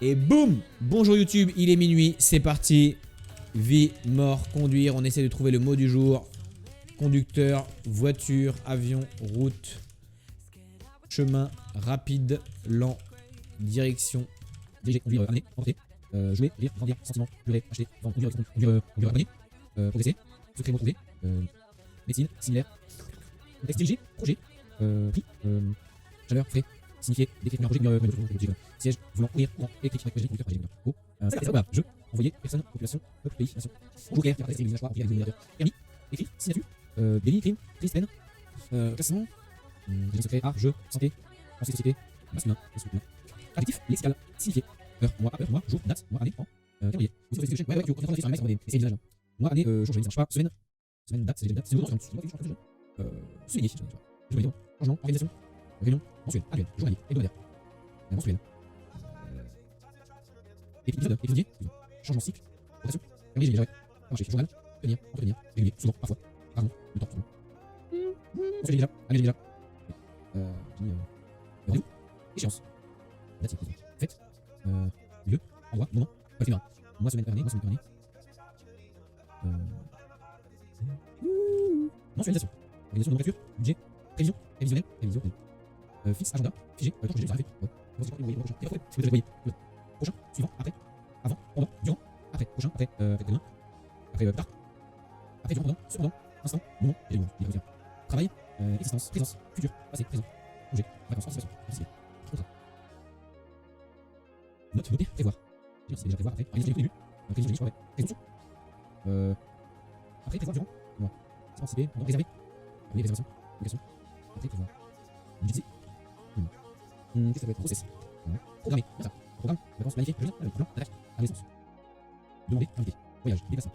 Et boum! Bonjour YouTube, il est minuit, c'est parti. Vie, mort, conduire, on essaie de trouver le mot du jour. Conducteur, voiture, avion, route, chemin, rapide, lent, direction, diriger, conduire, amener, emporter, jouer, rire, grandir, sentiment, pleurer, acheter, vendre, conduire, accompagner, progresser, secret, retrouver, médecine, similaire, contexte, diriger, projet, prix, chaleur, frais, signifier, décrire, projet, siège, volant, courir, courant, électrique, conducteur, haut, c'est ça, jeu, envoyer, personne, population, peuple, pays, nation, bonjour, clair, faire télévision, choix, remplir, examinateur, permis, écrit, signature, délit, crime, triste, peine, classement, régime secret, art, jeu, santé, pensée, société, masculin, adjectif, lexical, signifié, heure, mois, jour, date, mois, année, an, calendrier, vous savez ce que ouais, on est sur un mec, on va essayer des images, mois, année, jour, je ne sais pas, semaine, date, c'est date, c'est le souligner, changement, organisation, réunion, mensuel, annuel, journalier, hebdomadaire, mensuel, épisodier, changement de cycle, rotation, calendrier, général, marché, journal, tenir, entretenir, régulier, souvent, parfois, rarement, le temps, souvent. Mensuel déjà, annuel déjà. Rendez-vous, échéance, date, fête, lieu, endroit, moment, éphémère, mois, semaine, année, mensualisation, organisation de nomenclature, budget, prévision, prévisionnel, fixe, agenda, figé, temps jugé, ça fait, prochain, suivant, après, avant, pendant, durant, après, prochain, après, demain, après, tard, après, durant, pendant, cependant, instant, moment, travail, existence, présence, futur, passé, présent, projet, vacances, anticipation, anticipé, contrat. Note, noter, prévoir. C'est déjà prévoir, après, organisation du début, prévision, ouais, présomption. Après, prévoir, durant, moi, anticiper, pendant, réserver, oui, réservation, location, après, prévoir. Budgétiser. Qu'est-ce que ça peut être? Process. Programmer, bien ça. Programme, vacances, planifier, plan, attaque, adolescence. Demander, inviter, voyage, déplacer,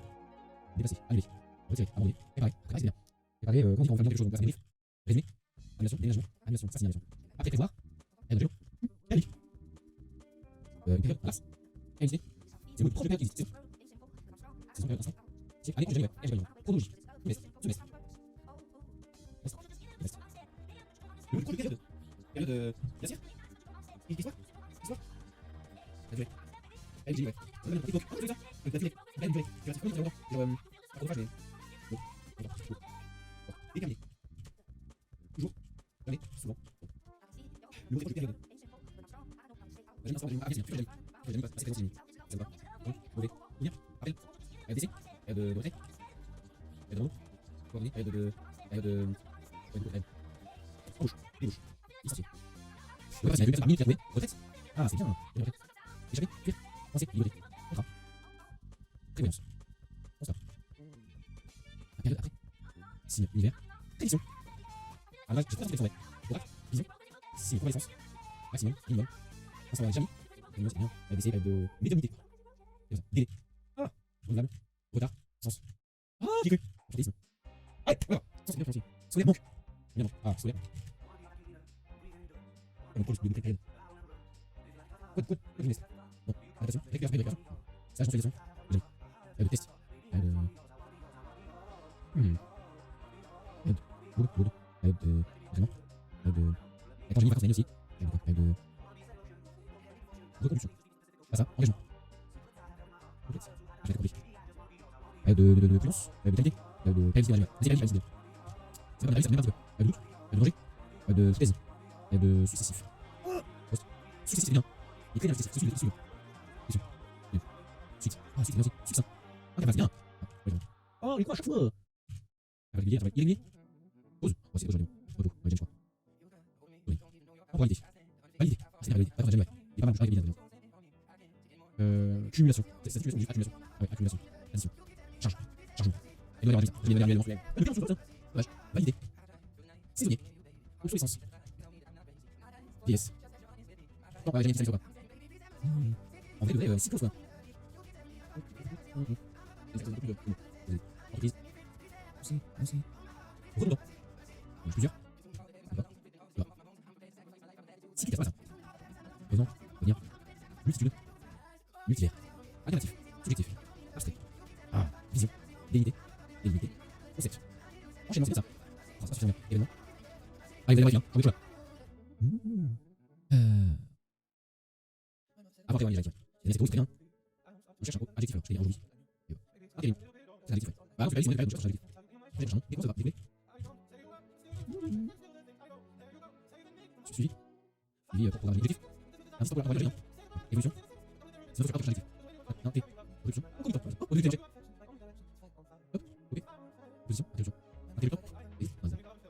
annuler, retirer, abandonner, préparer, préparer, c'est bien. Préparer, quand on dit qu'on va faire quelque chose, donc débrief, résumé, annulation, ça signalation. Après prévoir, règle de jeu, qualif. Une période, place, réaliser, c'est le proche de période qui existe, saison, période, instant, c'est année, projet, chronologie, semestre, le proche de période glaciaire, histoire, la durée, LG, ouais, ça donne époque, c'est ça, la durée, tu vas faire longtemps, genre, chronophage, mais, déterminé, toujours, jamais, souvent, le proche de période, j'aime l'instant, j'aime pas, assez présent, ça va, donc, mauvais, venir, appel, décès, de retrait, de remous, coordonnées, embauche, débauche, licencié. Ouais, c'est la minute, tu as trouvé, retraite. Ah, c'est bien, retraite. Échapper, fuir, penser, liberté, contrat, prévoyance, constat. La période après, signe, univers, prédiction. Ah là, je sais pas si c'est vrai. Oracle, vision, signe, convalescence, maximum, minimum, instant avec Jamy, minimum, c'est bien, ABC, de médiumnité. Délai. Ah, renouvelable, retard, sens. Ah, j'ai cru, opportunisme. Ah, voilà, sens, c'est bien prononcé. Solaire, manque. Bien, non. Ah, solaire. Comme pour le période. Code trimestre. Bon, adaptation, récupération. Stage, consolidation, de test. Boulot. Vraiment. Attends, j'ai mis vacances aussi. De reconduction. Pas ça, engagement. Complète. J'ai compris. De prudence, de qualité, de qualité management. C'est pas c'est pas un petit peu. De doute, de danger, de thèse, de successif. Successif, c'est bien. Il est très bien, successif. Suite. Ah, suite, merci. Succès. Ah, c'est bien. Oh, il est quoi à chaque fois? Régulier, irrégulier. Pause. Oh, c'est aujourd'hui. Repos. Ouais, j'aime quoi. Oui. Temporalité. Validé. C'est bien, validé. Attends, j'aime, ouais. Il est pas mal, je régulier. Cumulation. C'est accumulation. Ah ouais, accumulation. Addition. Charge. Chargement. Annuel, mensuel. Le cas, on se voit, dommage. Validé. Saisonnier. Obsolescence. DS. Non, j'ai mis ça, pas. En vrai, cycle, quoi. Entreprise. Aussi. Redondant. Plusieurs. Là. Cycle, c'est ça. Présent. Venir. Multitude. Multivers. Alternatif. Subjectif. Abstrait. Ah. Vision. Délimité. Concept. Enchaînement, c'est bien ça. Ça suffit bien. Événement. Allez, vous allez voir, viens. J'en ai choix. Après, ouais, direct, ouais. C'est très bien. On cherche un mot, adjectif alors, je l'ai dit aujourd'hui. Intérim. C'est un adjectif, ouais. Bah, on fait la liste, on cherche un adjectif. On cherche un mot, et comment ça va, désolé. Suivi. Suivi pour programmer l'objectif. Un instant pour la programmer évolution. C'est notre adjectif. Un T. Production. Conducteur. Au début de l'objet. Hop. Ok. Position. Interruption. Interrupteur. Et.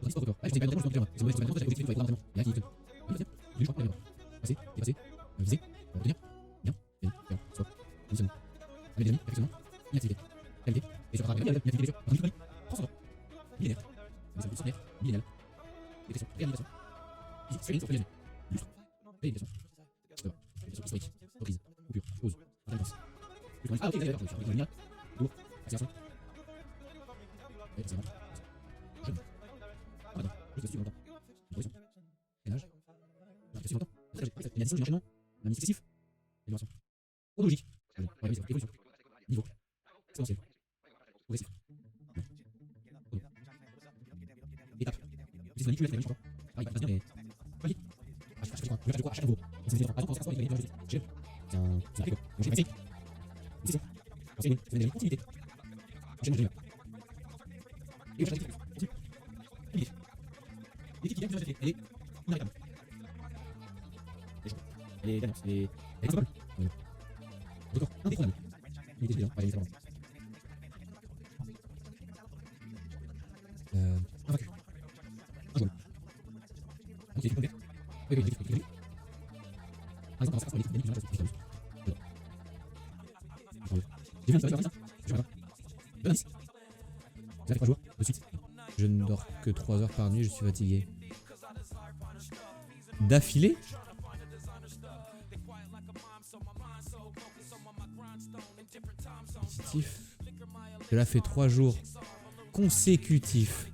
Transport record. Ah, je sais pas, je pense que c'est mauvais, c'est objectif, il faut programmer. Il y a qui. Du choix. Passer. Dépasser. Viser. Retenir. Bien. Bien. Faire. Soit. Positionnement. Avec des amis. Perfectionnement. Inactivité. Qualité. Et sur travail. Inactivité, bien sûr. Inactivité. Transcendant. Millénaire. Des sommaires. Millénaire. Dépression. Réanimation. Physique. Screening. Sur lustre. Rééducation. Histoire. Rééducation historique. Reprise. Coupure. Pause. Intermitence. Ah, ok, d'accord. Linéaire. Tour. Accélération. Et c'est bon. Jeune. Ah, attends. Je suis longtemps. Position. Ménage. Je suis longtemps. L'addition du enchaînement. La mise excessif. Élévation. Chronologique. Évolution. Niveau. Exponentiel. Progressif. Étape. Je suis manipulateur, je crois. Ah, il passe bien, mais. Vas-y. Je vais à chaque niveau. C'est différent. Par exemple, quand c'est un c'est un frigo. Donc, j'ai passé. Ici, c'est. C'est une continuité. Enchaînement général. Et je vais l'équipe qui gagne, elle est inarrêtable. Elle est gagnante. Elle est incontournable. Record indétrônable. Unité suffisante. Pas les incontournables. Invaincu. Injouable. Ok, équipe complète. Oui, équipe. Par exemple, dans l'équipe gagnée, j'ai vu ça. Je regarde. Donne 10. Ça fait 3 jours, de suite. Je ne dors que 3 heures par nuit, je suis fatigué. D'affilée? Positif. Cela fait 3 jours consécutifs.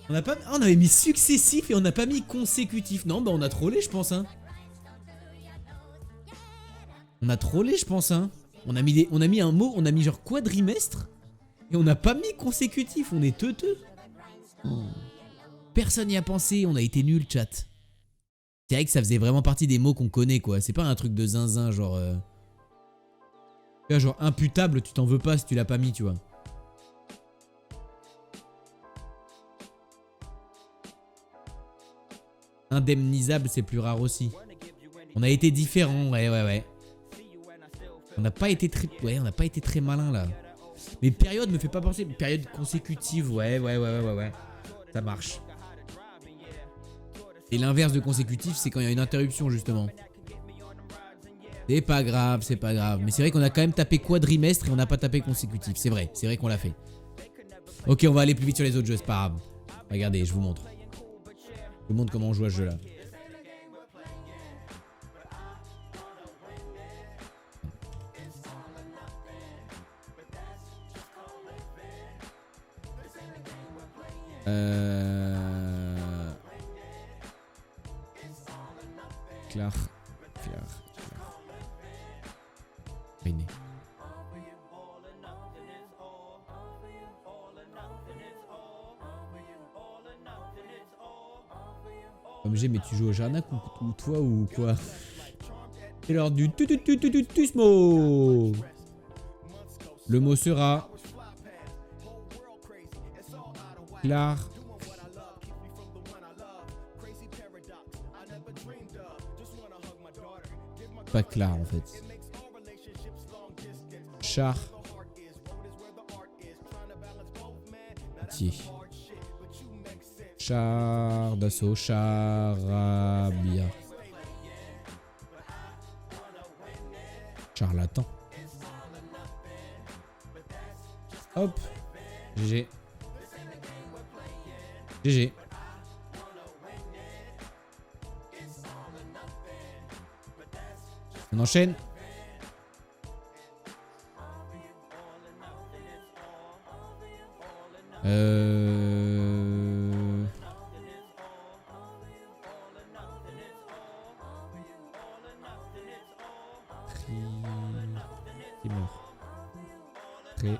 On a pas... on avait mis successif et on n'a pas mis consécutif. Non, bah on a trollé, je pense, hein. On a trollé, je pense, hein. On a mis un mot, on a mis genre quadrimestre. Et on n'a pas mis consécutif, on est teuteux. Oh. Personne n'y a pensé, on a été nul, chat. C'est vrai que ça faisait vraiment partie des mots qu'on connaît, quoi. C'est pas un truc de zinzin, genre... Tu vois, genre imputable, tu t'en veux pas si tu l'as pas mis, tu vois. Indemnisable, c'est plus rare aussi. On a été différents, ouais. On n'a pas été très... Ouais, on n'a pas été très malin, là. Mais période me fait pas penser... Période consécutive, ouais. Ça marche. Et l'inverse de consécutif, c'est quand il y a une interruption, justement. C'est pas grave. Mais c'est vrai qu'on a quand même tapé quadrimestre et on n'a pas tapé consécutif. C'est vrai qu'on l'a fait. Ok, on va aller plus vite sur les autres jeux, c'est pas grave. Regardez, je vous montre. Je vous montre comment on joue à ce jeu-là. Claire. Rainé. Comme j'ai, mais tu joues au Jarnac ou toi ou quoi? C'est l'heure du tusmo. Le mot sera Claire. Pas Claire en fait. Char. Petit. Char d'assaut. Charabia. Charlatan. Hop. GG. GG. On enchaîne. Qui meurt. Très.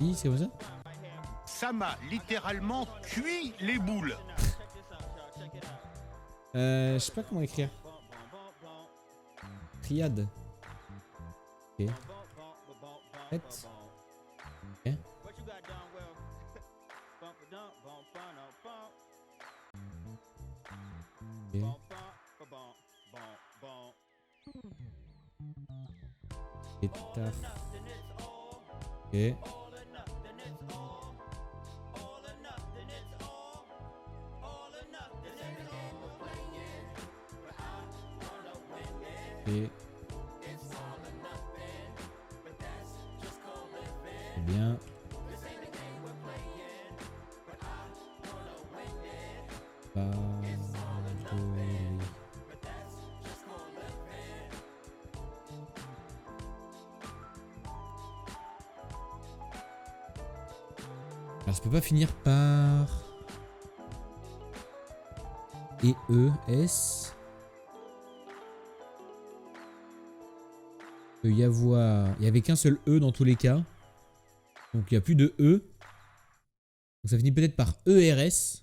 Oui, c'est comme ça. Ça m'a littéralement cuit les boules. Je sais pas comment écrire. Triade. Ok. Fait. Ok. Ok. Étaf. Ok. Et bien. Alors ça peut pas finir par et E S. Il peut y avoir. Il y avait qu'un seul E dans tous les cas. Donc il n'y a plus de E. Donc ça finit peut-être par ERS.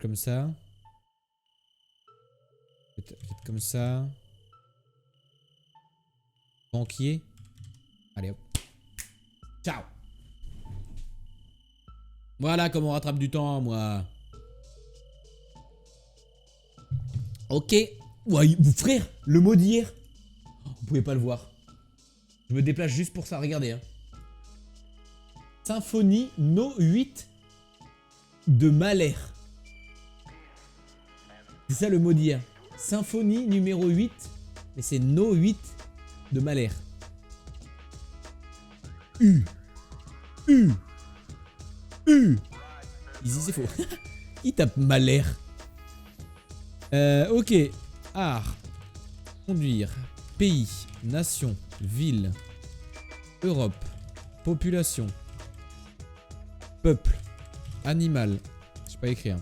Comme ça. Peut-être comme ça. Banquier. Allez hop. Ciao. Voilà comment on rattrape du temps, moi. Ok. Ouais, frère, le mot d'hier. Vous pouvez pas le voir. Je me déplace juste pour ça, regardez. Hein. Symphonie No 8 de Mahler. C'est ça le mot d'hier. Symphonie numéro 8. Mais c'est No 8 de Mahler. Ici c'est faux. Il tape Mahler. Ok. Art. Conduire. Pays. Nation. Ville. Europe. Population. Peuple. Animal. Je sais pas écrire.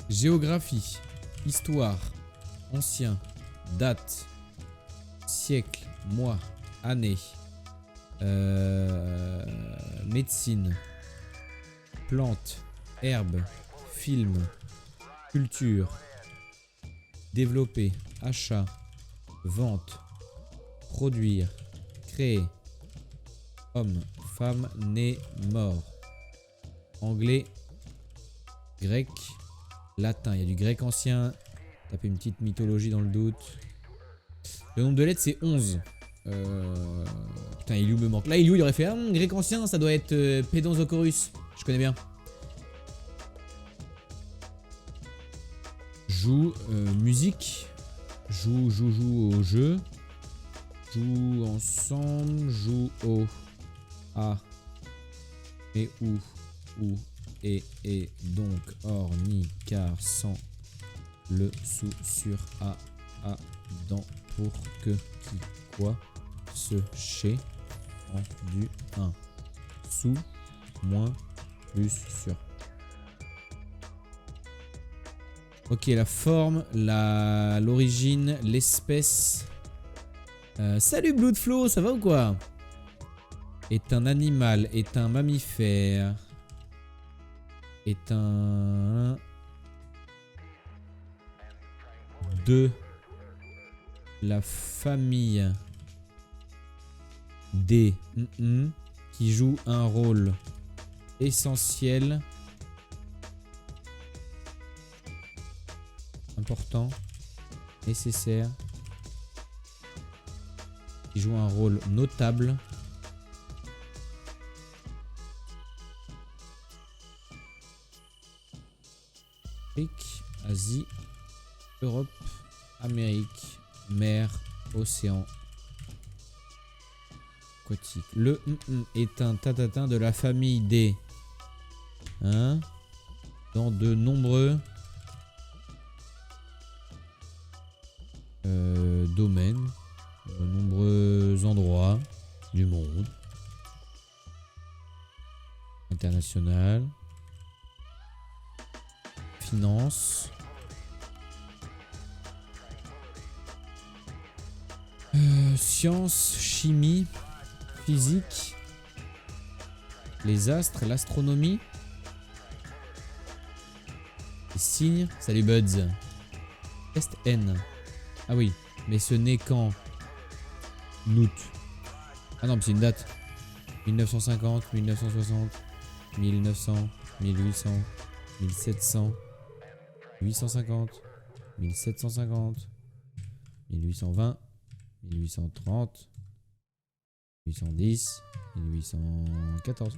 Géographie. Histoire. Ancien. Date. Siècle. Mois. Année. Médecine. Plante. Herbe. Film. Culture. Développer. Achat. Vente. Produire. Créer. Homme. Femme. Né. Mort. Anglais. Grec. Latin. Il y a du grec ancien. Tapez une petite mythologie dans le doute. Le nombre de lettres c'est 11. Putain, Iliou me manque. Là, Iliou il aurait fait grec ancien, ça doit être Pédonzocorus. Je connais bien. Joue, musique. Joue au jeu. Joue ensemble. Joue au. A. Et ou. Et donc. Or, ni, car, sans. Le, sous, sur, à, dans, pour, que, qui, quoi, ce, chez, en, du, un, sous, moins, plus, sur. Ok, la forme, l'origine, l'espèce. Salut Bloodflow, ça va ou quoi? Est un animal, est un mammifère, est un... de la famille des qui joue un rôle essentiel, important, nécessaire, qui joue un rôle notable, Afrique, Asie, Europe, Amérique, mer, océan, aquatique. Le est un tatatin de la famille des dans de nombreux domaines, de nombreux endroits du monde. International, finance, Sciences, chimie, physique, les astres, l'astronomie, les signes. Salut Buds. Test N. Ah oui, mais ce n'est qu'en août. Ah non, mais c'est une date. 1950, 1960, 1900, 1800, 1700, 850, 1750, 1820, 1830, 1810, 1814.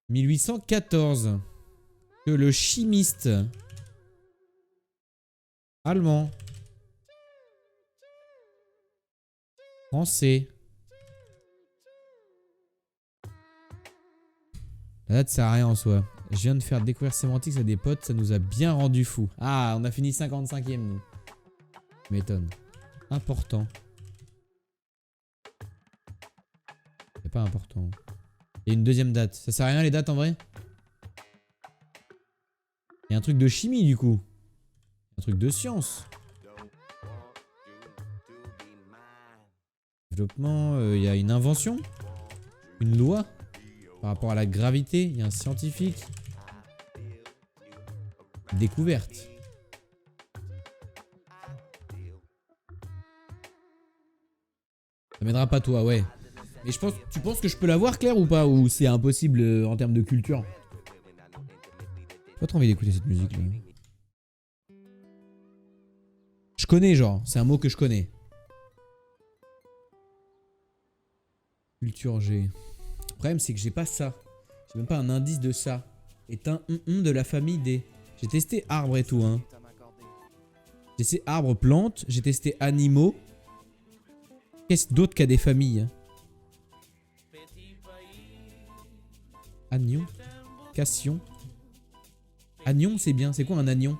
1814. Que le chimiste allemand, français. La date sert à rien en soi. Je viens de faire découvrir sémantique à des potes, ça nous a bien rendu fou. Ah, on a fini 55e nous. M'étonne. Important. C'est pas important. Il y a une deuxième date. Ça sert à rien les dates en vrai? Il y a un truc de chimie du coup. Un truc de science. Développement, il y a une invention. Une loi. Par rapport à la gravité, il y a un scientifique. Découverte. Ça m'aidera pas toi, ouais. Mais je pense, tu penses que je peux l'avoir Claire ou pas? Ou c'est impossible en termes de culture? J'ai pas trop envie d'écouter cette musique là. Je connais genre, c'est un mot que je connais. Culture G. Le problème c'est que j'ai pas ça. J'ai même pas un indice de ça. Est un de la famille des. J'ai testé arbre et tout hein. J'ai testé arbre, plante, j'ai testé animaux. Qu'est-ce d'autre qu'à des familles? Agnon. Cation. Anion c'est bien, c'est quoi un anion?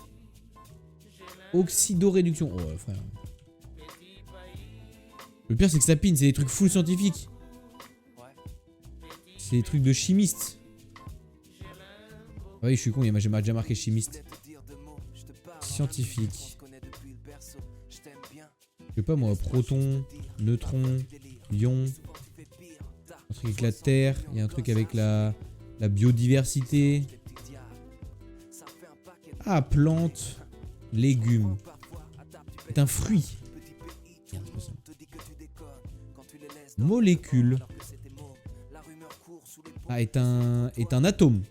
Oxydoréduction. Oh ouais frère. Le pire c'est que ça pine, c'est des trucs full scientifiques. C'est des trucs de chimiste. Oui je suis con, j'ai déjà marqué chimiste. Scientifique. Je sais pas moi, proton, neutron, ion. Un truc avec la terre, il y a un truc avec la biodiversité. Ah, plante, légumes. C'est un fruit. Molécule. Ah, est un atome.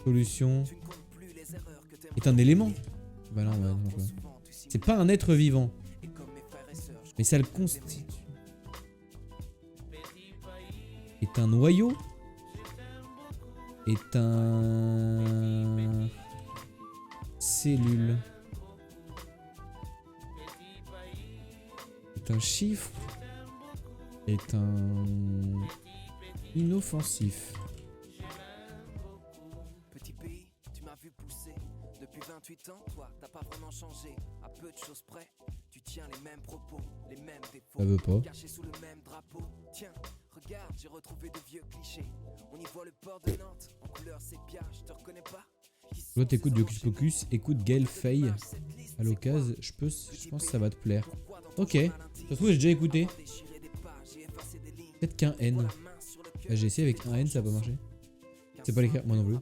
Solution. Est un élément. Bah non, ouais, non. C'est pas un être vivant. Mais ça le constitue. Est un noyau. Est un... cellule. Est un chiffre. Est un... inoffensif. Petit pays, tu m'as vu pousser. Depuis 28 ans, toi, t'as pas vraiment changé. À peu de choses près, tu tiens les mêmes propos, les mêmes défauts. Ça veut pas. Cachés sous le même drapeau. Tiens, regarde, j'ai retrouvé de vieux clichés. On y voit le port de Nantes, en couleur sépia, je te reconnais pas. Toi t'écoutes du Hocus Pocus, écoute Gaël Faye. À l'occasion, je pense que ça va te plaire. Ok, ça se trouve j'ai déjà écouté. Peut-être qu'un N. Là, j'ai essayé avec un N, ça a pas marché. C'est pas l'écrire, moi non plus.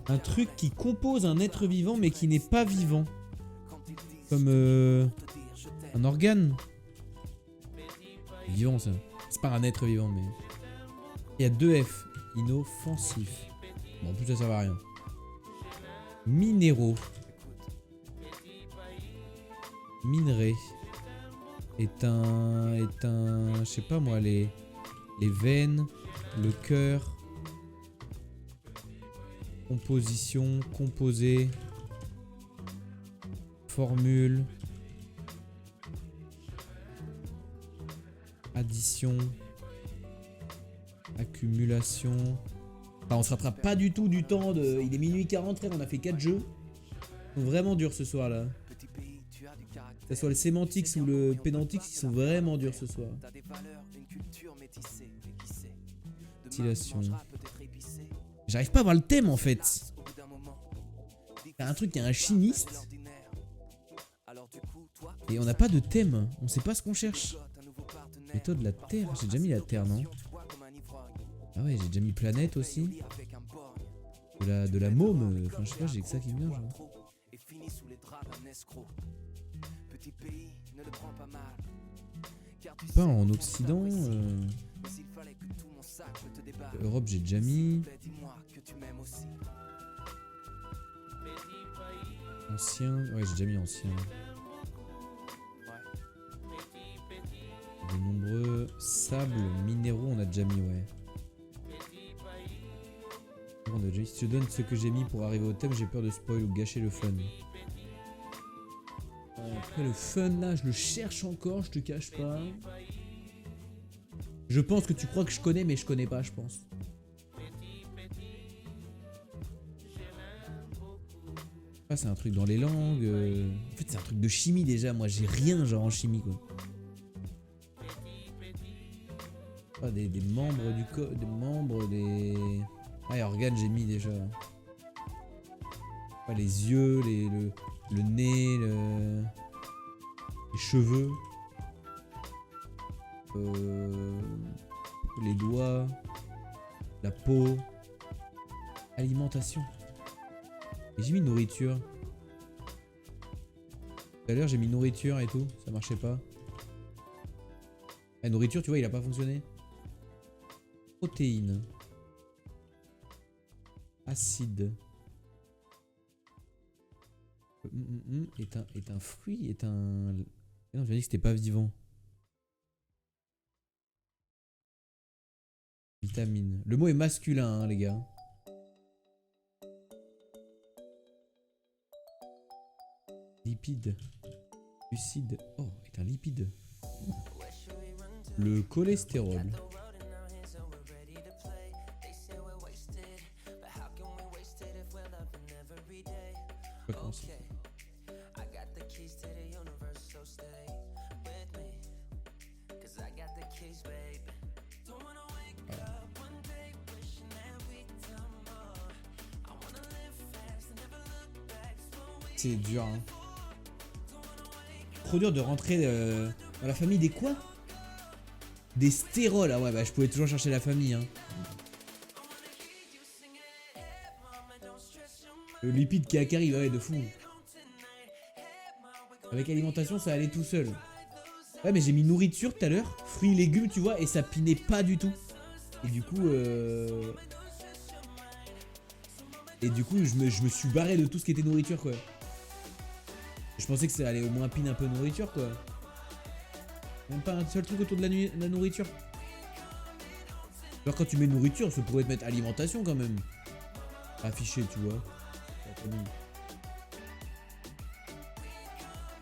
Un truc qui compose un être vivant mais qui n'est pas vivant. Comme un organe. Vivant ça. C'est pas un être vivant mais... Il y a 2 F. Inoffensif. Bon en plus ça sert à rien. Minéraux. Minerai. Est un... je sais pas moi, les veines, le cœur. Composition, composé. Formule. Addition. Accumulation. Enfin, on se rattrape pas du tout du temps de... Il est minuit 40 frère, on a fait 4 jeux. Ils sont vraiment durs ce soir là. Que ce soit le sémantics ou le pénantics, ils sont vraiment durs ce soir. Distillation. J'arrive pas à voir le thème en fait. T'as un truc, il y a un chimiste. Et on n'a pas de thème. On sait pas ce qu'on cherche. Méthode de la Terre. J'ai déjà mis la Terre, non? Ah ouais, j'ai déjà mis planète aussi. De la môme. Enfin, je sais pas, j'ai que ça qui me vient, genre. Pas en Occident. Europe, j'ai déjà mis. Ancien. Ouais, j'ai déjà mis ancien. De nombreux sables minéraux, on a déjà mis, ouais. On a déjà mis. Si je donne ce que j'ai mis pour arriver au thème, j'ai peur de spoil ou gâcher le fun. Après le fun là, je le cherche encore, je te cache pas. Je pense que tu crois que je connais, mais je connais pas, je pense. Ah, c'est un truc dans les langues. En fait, c'est un truc de chimie déjà. Moi, j'ai rien genre en chimie quoi. Ah, des membres du corps, des membres, des. Ah, organes, j'ai mis déjà. Ah, les yeux, le nez, les cheveux. Les doigts. La peau. Alimentation. Et j'ai mis nourriture. Tout à l'heure, j'ai mis nourriture et tout. Ça marchait pas. La nourriture, tu vois, il a pas fonctionné. Protéines. Acide. Est un fruit, est un... Non, je dit que c'était pas vivant. Vitamine. Le mot est masculin, hein, les gars. Lipide. Lucide. Oh, est un lipide. Le cholestérol. C'est dur, hein. Trop dur de rentrer dans la famille des quoi? Des stérols. Ah ouais, bah je pouvais toujours chercher la famille, hein. Le lipide qui arrive, ouais, de fou. Avec alimentation, ça allait tout seul. Ouais, mais j'ai mis nourriture tout à l'heure. Fruits, légumes, tu vois, et ça pinait pas du tout. Et du coup, je me suis barré de tout ce qui était nourriture, quoi. Je pensais que ça allait au moins pin un peu nourriture, quoi. Même pas un seul truc autour de la nourriture. Alors quand tu mets nourriture, ça pourrait te mettre alimentation quand même. Affiché, tu vois.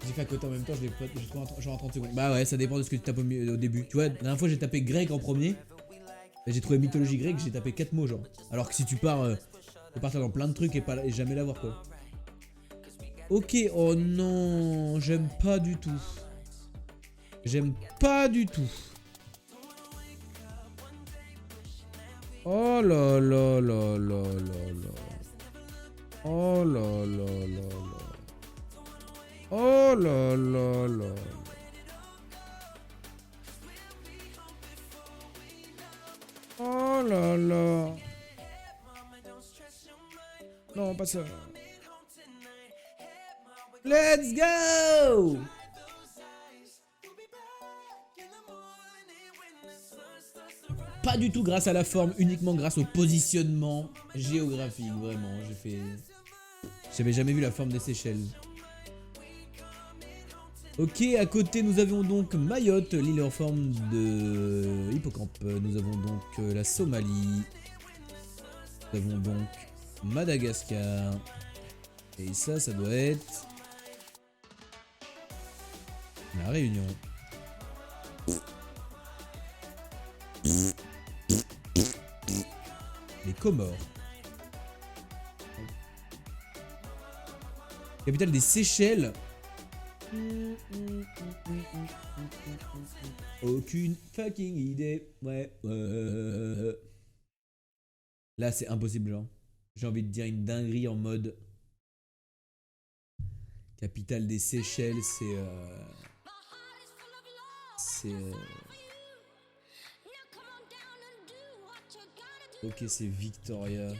J'ai fait à côté en même temps, je l'ai pas, genre en 30 secondes. Bah ouais, ça dépend de ce que tu tapes au début. Tu vois, la dernière fois j'ai tapé grec en premier. J'ai trouvé mythologie grecque, j'ai tapé 4 mots genre. Alors que si tu pars, tu peux partir dans plein de trucs et jamais l'avoir quoi. Ok, oh non, j'aime pas du tout. J'aime pas du tout. Oh là là là là là là. Oh là là là là. Oh là là là. Oh là là. Non, pas ça. Let's go! Pas du tout grâce à la forme, uniquement grâce au positionnement géographique, vraiment. J'avais jamais vu la forme des Seychelles. Ok, à côté nous avions donc Mayotte, l'île en forme de hippocampe. Nous avons donc la Somalie. Nous avons donc Madagascar. Et ça doit être la Réunion. Les Comores. Capitale des Seychelles. Aucune fucking idée. Ouais. Là, c'est impossible, genre. J'ai envie de dire une dinguerie en mode... Capitale des Seychelles, c'est... Ok, c'est Victoria.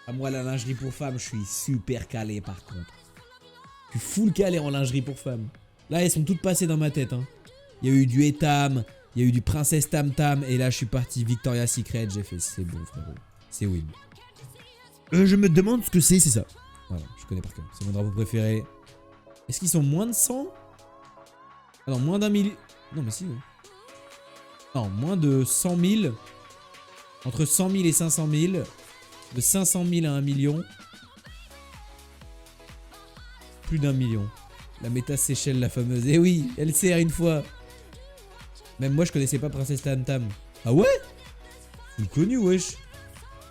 À moi, la lingerie pour femmes, je suis super calé par contre. Je suis full calé en lingerie pour femmes. Là, elles sont toutes passées dans ma tête. Hein. Il y a eu du Etam, il y a eu du Princesse Tam Tam, et là, je suis parti Victoria's Secret. J'ai fait, c'est bon, frérot. C'est win. Je me demande ce que c'est ça. Voilà, je connais par cœur. C'est mon drapeau préféré. Est-ce qu'ils sont moins de 100? Ah non, moins d'un million. Non, mais si. Ouais. Non, moins de 100 000. Entre 100 000 et 500 000. De 500 000 à 1 million. Plus d'1 million. La méta Seychelles, la fameuse. Eh oui, elle sert une fois. Même moi, je connaissais pas Princesse Tam Tam. Ah ouais? Vous le connu, wesh.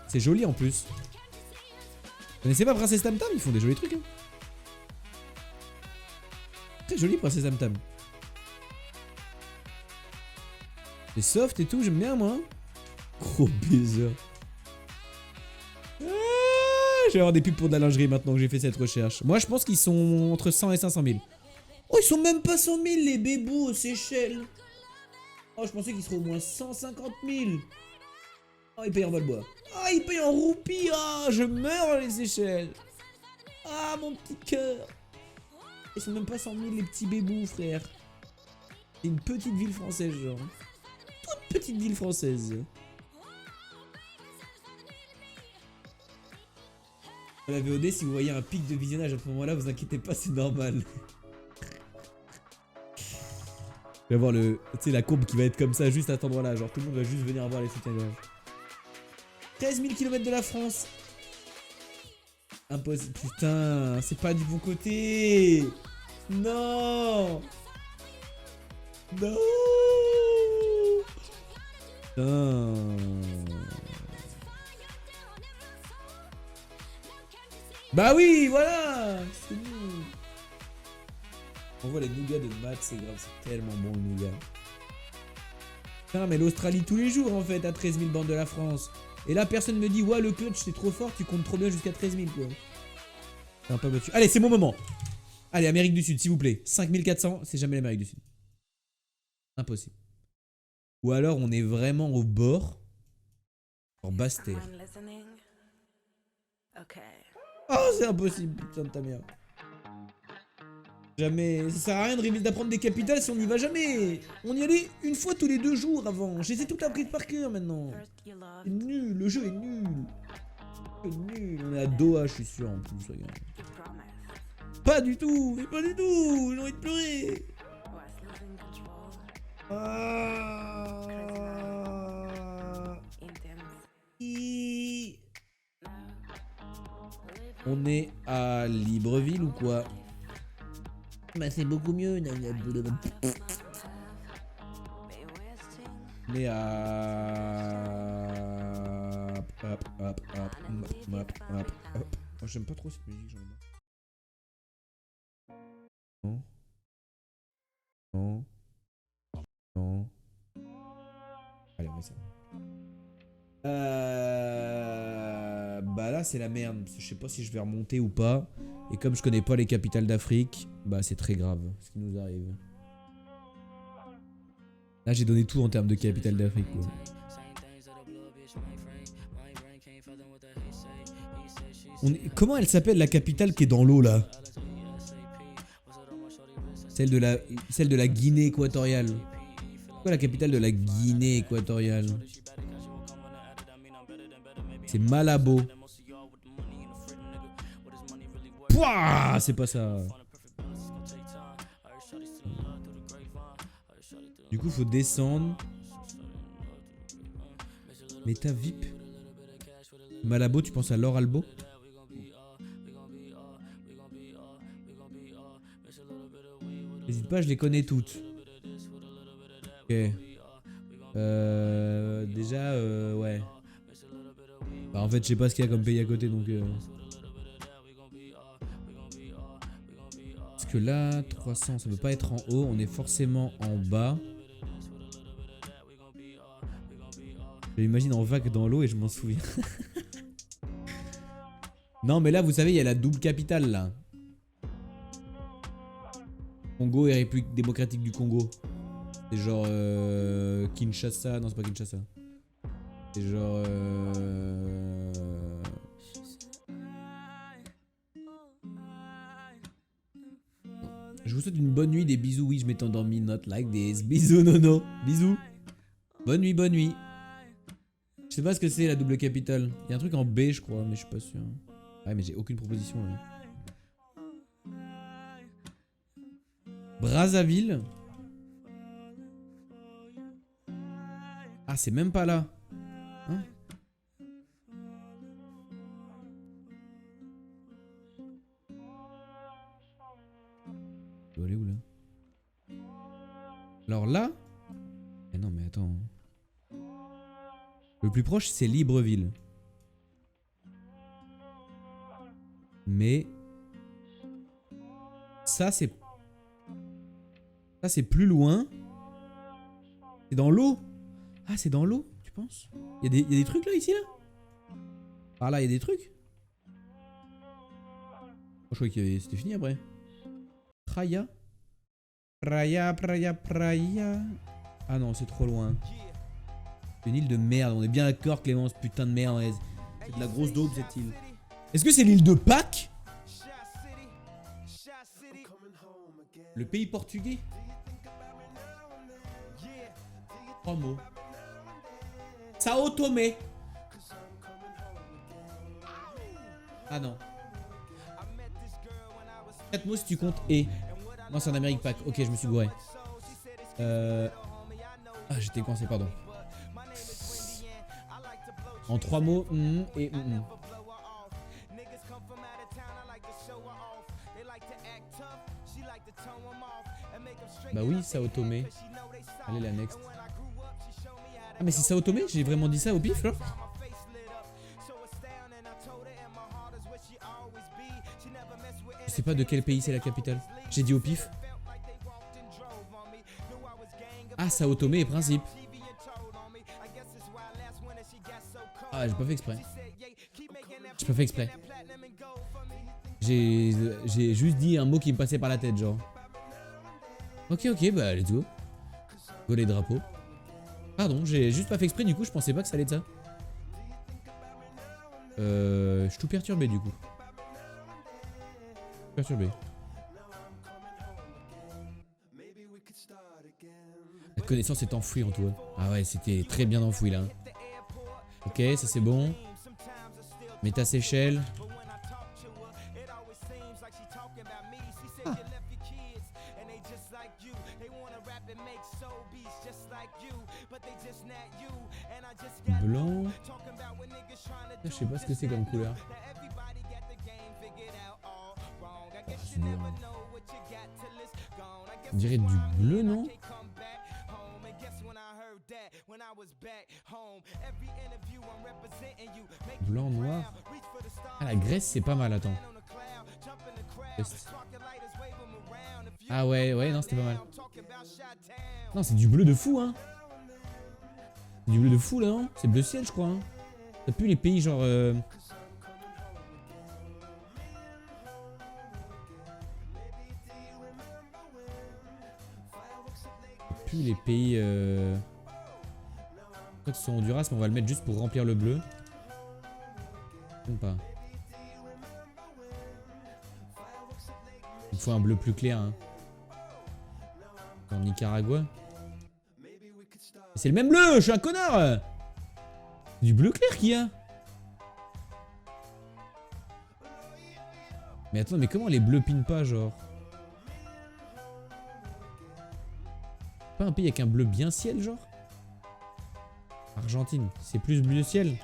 C'est joli en plus. Vous connaissez pas Princesse Tam Tam? Ils font des jolis trucs. Hein. Très joli Princesse Tam Tam. C'est soft et tout, j'aime bien moi. Gros baiser. Je vais avoir des pubs pour de la lingerie maintenant que j'ai fait cette recherche. Moi je pense qu'ils sont entre 100 et 500 000. Oh, ils sont même pas 100 000 les bébous aux Seychelles. Oh, je pensais qu'ils seraient au moins 150 000. Oh, ils payent en Valbois. Ah, ils payent en roupies. Ah, je meurs les Seychelles. Ah, mon petit cœur. Ils sont même pas 100 000 les petits bébous, frère. C'est une petite ville française, genre. Toute petite ville française. La VOD, si vous voyez un pic de visionnage à ce moment-là, vous inquiétez pas, c'est normal. Je vais voir le, tu sais, la courbe qui va être comme ça, juste à cet endroit-là. Genre, tout le monde va juste venir voir les soutiens-gorge. 13 000 km de la France. Impossible. Putain, c'est pas du bon côté. Non. Non. Putain. Bah oui, voilà. C'est nous. On voit les nougats de maths, c'est grave, c'est tellement bon le nougat. Putain, mais l'Australie tous les jours en fait à 13 000 bandes de la France. Et là, personne me dit, ouais, le clutch c'est trop fort, tu comptes trop bien jusqu'à 13 000 quoi. C'est un peu battu. Allez, c'est mon moment. Allez, Amérique du Sud, s'il vous plaît. 5400, c'est jamais l'Amérique du Sud. Impossible. Ou alors on est vraiment au bord. En Basse-Terre. Oh, c'est impossible, putain de ta mère. Jamais. Ça sert à rien d'apprendre des capitales si on n'y va jamais. On y allait une fois tous les 2 jours avant. J'ai tout appris par cœur maintenant. C'est nul, le jeu est nul. C'est nul. On est à Doha, je suis sûr en plus, regarde. Pas du tout, mais pas du tout. J'ai envie de pleurer. On est à Libreville ou quoi? Bah c'est beaucoup mieux. On est à... Oh, j'aime pas trop cette musique, j'en ai marre. Non. Non. Allez, on met ça. Bah là c'est la merde. Je sais pas si je vais remonter ou pas. Et comme je connais pas les capitales d'Afrique, bah c'est très grave ce qui nous arrive. Là j'ai donné tout en termes de capitale d'Afrique quoi. Comment elle s'appelle la capitale qui est dans l'eau là? Celle de la Guinée équatoriale. C'est quoi la capitale de la Guinée équatoriale? C'est Malabo. Pouah, c'est pas ça. Du coup, faut descendre. Méta VIP. Malabo, tu penses à Laure Albo? N'hésite pas, je les connais toutes. Ok. Déjà, ouais. Bah, en fait, je sais pas ce qu'il y a comme pays à côté, donc... Parce que là, 300, ça peut pas être en haut. On est forcément en bas. Je l'imagine en vague dans l'eau et je m'en souviens. Non, mais là, vous savez, il y a la double capitale, là. Congo et République démocratique du Congo. C'est genre... Kinshasa. Non, c'est pas Kinshasa. C'est genre... Je vous souhaite une bonne nuit, des bisous. Oui, je m'étais endormi, not like this. Bisous, Nono. Bisous. Bonne nuit, bonne nuit. Je sais pas ce que c'est la double capitale. Il y a un truc en B, je crois, mais je suis pas sûr. Ouais, mais j'ai aucune proposition là. Brazzaville. Ah, c'est même pas là. Hein? Je dois aller où là? Alors là? Mais non, mais attends. Le plus proche, c'est Libreville. Mais... Ça, c'est plus loin. C'est dans l'eau. Ah, c'est dans l'eau, tu penses? Il y a des trucs là, ici, là? Par là, il y a des trucs? Oh, je croyais que c'était fini après. Praia. Praia, Praia, Praia. Ah non, c'est trop loin. C'est une île de merde, on est bien d'accord, Clémence, putain de merde. C'est de la grosse daube, cette île. Est-ce que c'est l'île de Pâques? Le pays portugais? 3 mots. Sao Tomé. Ah non. 4 mots si tu comptes et. Non, c'est en Amérique Pâques. Ok, je me suis gouré. Ah, j'étais coincé, pardon. En 3 mots, et Bah oui, Sao Tomé. Allez, la next. Ah, mais c'est Sao Tomé? J'ai vraiment dit ça au pif, là? Je sais pas de quel pays c'est la capitale. J'ai dit au pif. Ah, Sao Tomé et Principe. Ah, j'ai pas fait exprès. J'ai pas fait exprès. J'ai juste dit un mot qui me passait par la tête, genre. Ok, bah let's go. Go les drapeaux. Pardon, j'ai juste pas fait exprès, du coup je pensais pas que ça allait être ça. Je suis tout perturbé du coup. Perturbé. La connaissance est enfouie en toi. Ah ouais, c'était très bien enfoui là. Ok, ça c'est bon. Méta Seychelles. Ah. Blanc. Je sais pas ce que c'est comme couleur. Oh, c'est dur. On dirait du bleu, non? Blanc, noir. Ah, la Grèce, c'est pas mal, attends. Ah ouais, non, c'était pas mal. Non, c'est du bleu de fou, hein. Du bleu de fou, là, non? C'est bleu ciel, je crois, hein. T'as plus les pays, genre... Plus les pays... Je crois que ce sont Honduras, mais on va le mettre juste pour remplir le bleu. Ou pas. Il faut un bleu plus clair, hein. En Nicaragua. C'est le même bleu, je suis un connard. Du bleu clair qu'il y a. Mais attends, mais comment les bleus pinent pas, genre? Pas un pays avec un bleu bien ciel, genre? Argentine, c'est plus bleu ciel.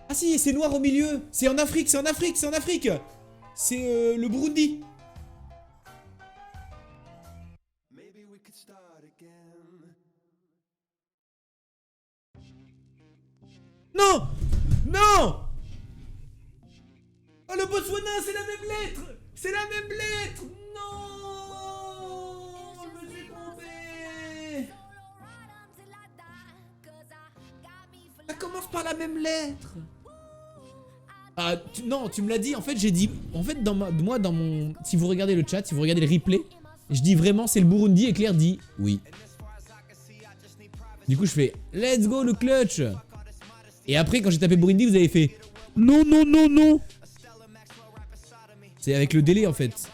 Ah si, c'est noir au milieu. C'est en Afrique, c'est en Afrique, c'est en Afrique. C'est le Burundi. Non! Non! Oh, le Botswana, c'est la même lettre! C'est la même lettre! Non! même lettre. Ah, non, tu me l'as dit. En fait, j'ai dit... En fait, moi, dans mon... Si vous regardez le chat, si vous regardez le replay, je dis vraiment c'est le Burundi et Claire dit oui. Du coup, je fais let's go le clutch. Et après, quand j'ai tapé Burundi, vous avez fait non, non, non, non. C'est avec le délai en fait.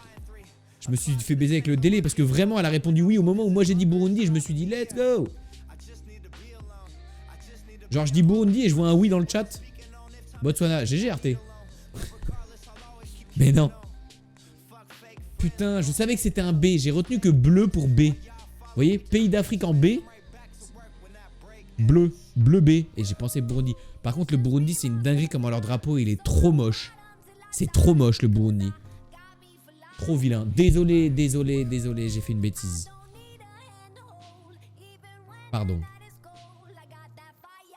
Je me suis fait baiser avec le délai parce que vraiment, elle a répondu oui au moment où moi j'ai dit Burundi. Je me suis dit let's go. Genre, je dis Burundi et je vois un oui dans le chat. Botswana, GG RT. Mais non. Putain, je savais que c'était un B. J'ai retenu que bleu pour B. Vous voyez, pays d'Afrique en B. Bleu. Bleu B. Et j'ai pensé Burundi. Par contre, le Burundi, c'est une dinguerie comment leur drapeau, il est trop moche. C'est trop moche, le Burundi. Trop vilain. Désolé, désolé, désolé, j'ai fait une bêtise. Pardon.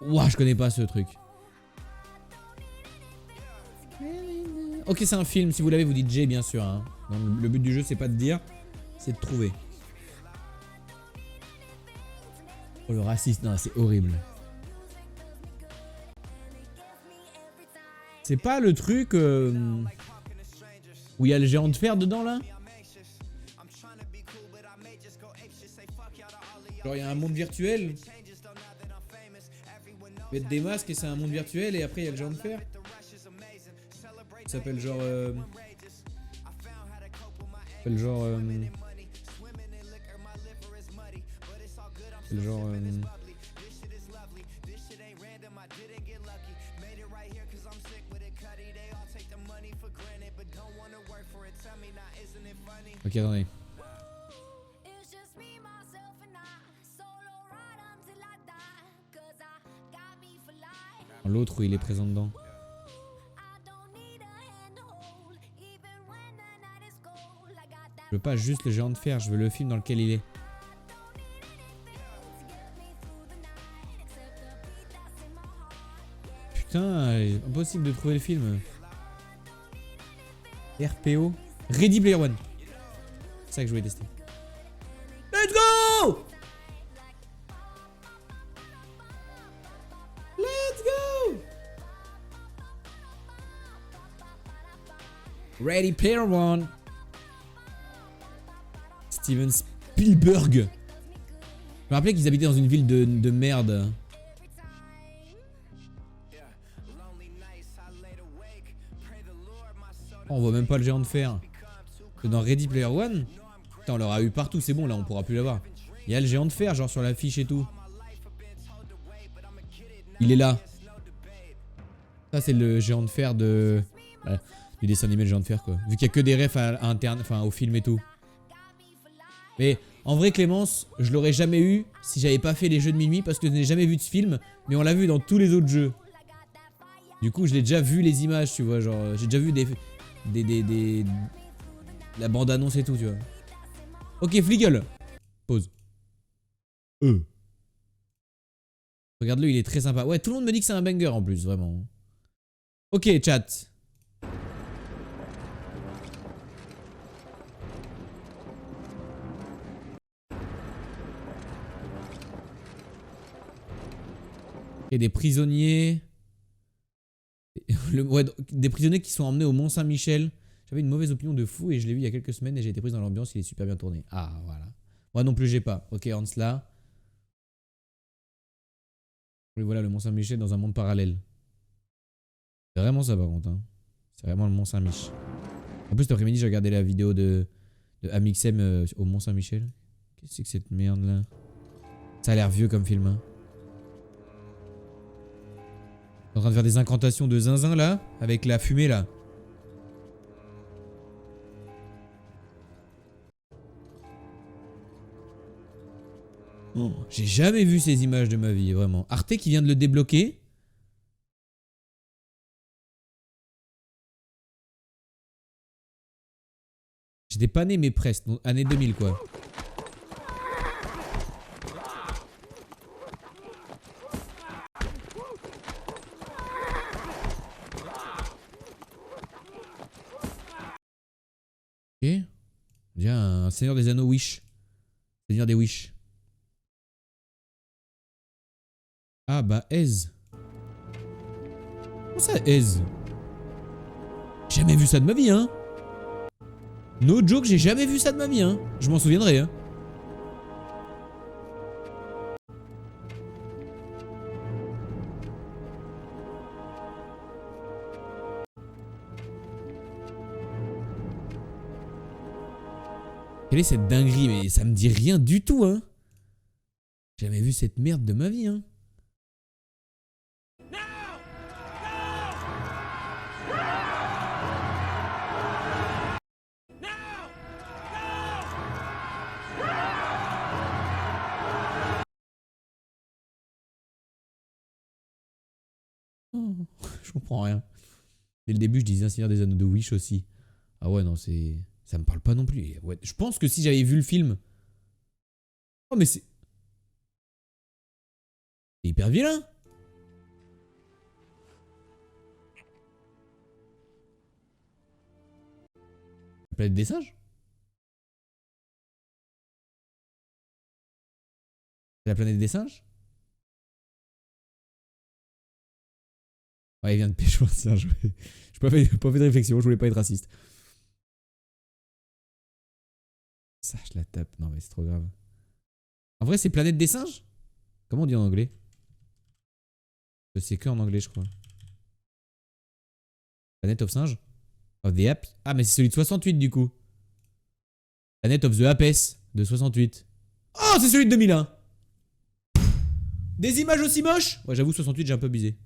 Ouah, je connais pas ce truc. Ok, c'est un film. Si vous l'avez, vous dites J, bien sûr. Hein. Donc, le but du jeu, c'est pas de dire, c'est de trouver. Oh, le raciste, non, c'est horrible. C'est pas le truc où il y a le géant de fer dedans, là? Genre, il y a un monde virtuel. Vous mettez des masques et c'est un monde virtuel et après, il y a le géant de fer. Ça s'appelle genre... C'est le genre... Ok, attendez. L'autre où il est présent dedans. Je veux pas juste le géant de fer, je veux le film dans lequel il est. Putain, impossible de trouver le film. RPO. Ready Player One. C'est ça que je voulais tester. Let's go! Let's go! Ready Player One. Steven Spielberg. Je me rappelais qu'ils habitaient dans une ville de merde. Oh, on voit même pas le géant de fer. Dans Ready Player One, putain, on l'aura eu partout, c'est bon, là on pourra plus l'avoir. Il y a le géant de fer, genre sur l'affiche et tout. Il est là. Ça, c'est le géant de fer de... Voilà, du dessin animé, le géant de fer, quoi. Vu qu'il y a que des refs à interne, enfin au film et tout. Mais en vrai, Clémence, je l'aurais jamais eu si j'avais pas fait les jeux de minuit parce que je n'ai jamais vu de ce film, mais on l'a vu dans tous les autres jeux. Du coup, je l'ai déjà vu les images, tu vois, genre, j'ai déjà vu la bande-annonce et tout, tu vois. Ok, Fliegel. Pause. Regarde-le, il est très sympa. Ouais, tout le monde me dit que c'est un banger en plus, vraiment. Ok, chat. Et des prisonniers. Ouais, des prisonniers qui sont emmenés au Mont-Saint-Michel. J'avais une mauvaise opinion de fou et je l'ai vu il y a quelques semaines et j'ai été pris dans l'ambiance, il est super bien tourné. Ah, voilà. Moi non plus, j'ai pas. Ok, Hansla. Oui, voilà le Mont-Saint-Michel dans un monde parallèle. C'est vraiment ça, par contre. Hein. C'est vraiment le Mont-Saint-Mich. En plus, cet après-midi, j'ai regardé la vidéo de Amixem au Mont-Saint-Michel. Qu'est-ce que c'est que cette merde là? Ça a l'air vieux comme film. Hein. En train de faire des incantations de zinzin là, avec la fumée là. Oh, j'ai jamais vu ces images de ma vie, vraiment. Arte qui vient de le débloquer. J'étais pas né mais presque, année 2000 quoi. Ok. Bien, un Seigneur des Anneaux Wish. Seigneur des Wish. Ah bah Ez. Comment ça, aise? Jamais vu ça de ma vie, hein. No joke, j'ai jamais vu ça de ma vie, hein. Je m'en souviendrai, hein. Quelle est cette dinguerie? Mais ça me dit rien du tout, hein. Jamais vu cette merde de ma vie, hein. Je comprends rien. Dès le début, je disais un Seigneur des Anneaux de Wish aussi. Ah ouais, non, c'est... Ça me parle pas non plus. Ouais, je pense que si j'avais vu le film... Oh, mais c'est... C'est hyper vilain. La planète des singes? C'est la planète des singes? Ouais, il vient de pécho un singe. Je pas fait de réflexion, je voulais pas être raciste. Ça, je la tape. Non, mais c'est trop grave. En vrai, c'est planète des singes? Comment on dit en anglais? C'est que en anglais, je crois. Planet of singes? Of the App? Ah, mais c'est celui de 68 du coup. Planet of the Apes de 68. Oh, c'est celui de 2001. Des images aussi moches? Ouais, j'avoue, 68, j'ai un peu abusé.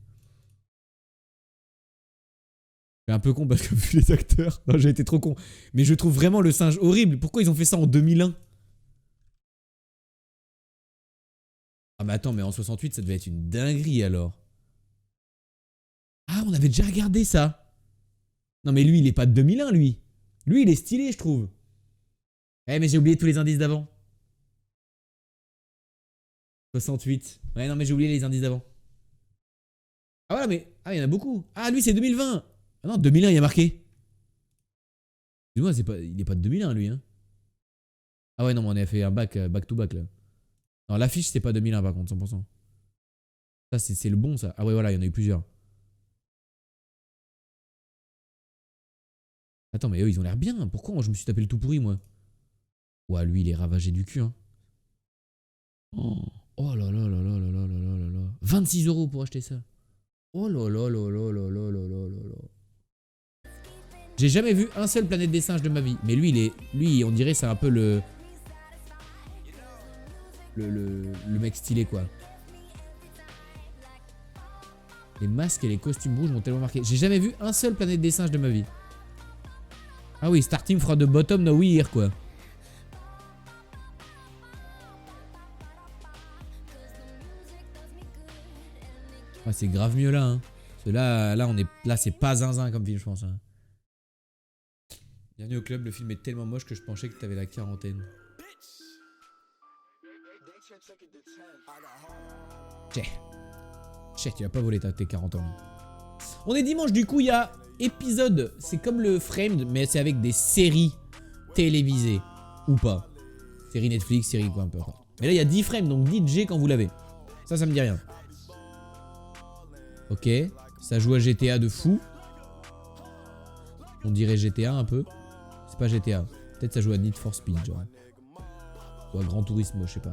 Je suis un peu con parce que vu les acteurs. Non, j'ai été trop con. Mais je trouve vraiment le singe horrible. Pourquoi ils ont fait ça en 2001? Ah, mais attends, mais en 68, ça devait être une dinguerie alors. Ah, on avait déjà regardé ça. Non, mais lui, il est pas de 2001, lui. Lui, il est stylé, je trouve. Eh, mais j'ai oublié tous les indices d'avant. 68. Ouais, non, mais j'ai oublié les indices d'avant. Ah, voilà, mais. Ah, il y en a beaucoup. Ah, lui, c'est 2020. Ah non, 2001, il y a marqué. Excuse-moi, c'est pas... il est pas de 2001, lui, hein. Ah, ouais, non, mais on a fait un back to back, là. Non, l'affiche, c'est pas 2001, par contre, 100%. Ça, c'est le bon, ça. Ah, ouais, voilà, il y en a eu plusieurs. Attends, mais eux, ils ont l'air bien. Pourquoi je me suis tapé le tout pourri, moi? Ouais, lui, il est ravagé du cul, hein. Oh là là là là là là là là là. 26 € pour acheter ça. Oh là là là là là là là là là là. J'ai jamais vu un seul Planète des Singes de ma vie. Mais lui, il est... Lui, on dirait c'est un peu le mec stylé, quoi. Les masques et les costumes rouges m'ont tellement marqué. J'ai jamais vu un seul Planète des Singes de ma vie. Ah oui, starting from the bottom, now we here, quoi. Ah, c'est grave mieux là, hein. Parce que là, on est... Là, c'est pas zinzin comme film, je pense, hein. Bienvenue au club, le film est tellement moche que je pensais que t'avais la quarantaine. Chef, tu vas pas voler tes 40 ans. On est dimanche, du coup, il y a épisode. C'est comme le Framed, mais c'est avec des séries télévisées. Ou pas. Série Netflix, série quoi, un peu. Mais là, il y a 10 frames, donc dites G quand vous l'avez. Ça me dit rien. Ok. Ça joue à GTA de fou. On dirait GTA un peu. C'est pas GTA. Peut-être ça joue à Need for Speed, genre. Ou à Gran Turismo, je sais pas.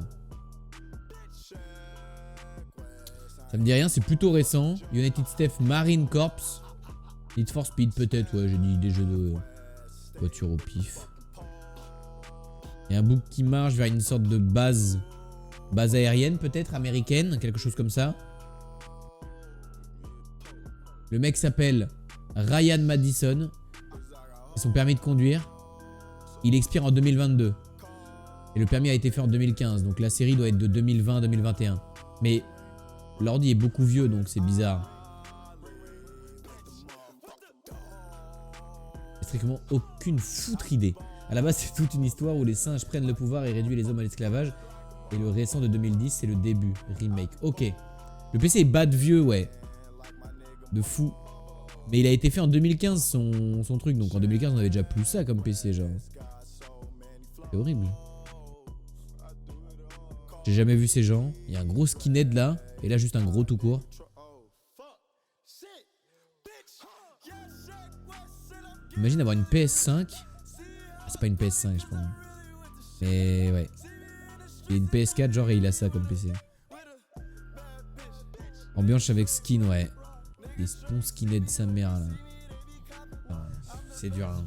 Ça me dit rien, c'est plutôt récent. United States Marine Corps. Need for Speed peut-être, ouais, j'ai dit des jeux de voiture au pif. Il y a un bouc qui marche vers une sorte de base aérienne peut-être, américaine, quelque chose comme ça. Le mec s'appelle Ryan Madison. C'est son permis de conduire. Il expire en 2022. Et le permis a été fait en 2015, donc la série doit être de 2020-2021. Mais l'ordi est beaucoup vieux, donc c'est bizarre. J'ai strictement aucune foutre idée. À la base, c'est toute une histoire où les singes prennent le pouvoir et réduisent les hommes à l'esclavage. Et le récent de 2010, c'est le début. Remake. Ok. Le PC est bad vieux, ouais. De fou. Mais il a été fait en 2015, son truc. Donc en 2015, on avait déjà plus ça comme PC, genre. C'est horrible. J'ai jamais vu ces gens. Il y a un gros skinhead là. Et là, juste un gros tout court. Imagine avoir une PS5. Ah, c'est pas une PS5 je pense. Mais ouais. Et une PS4 genre et il a ça comme PC. Ambiance avec skin ouais. Les bons skinheads de sa mère là. C'est dur hein.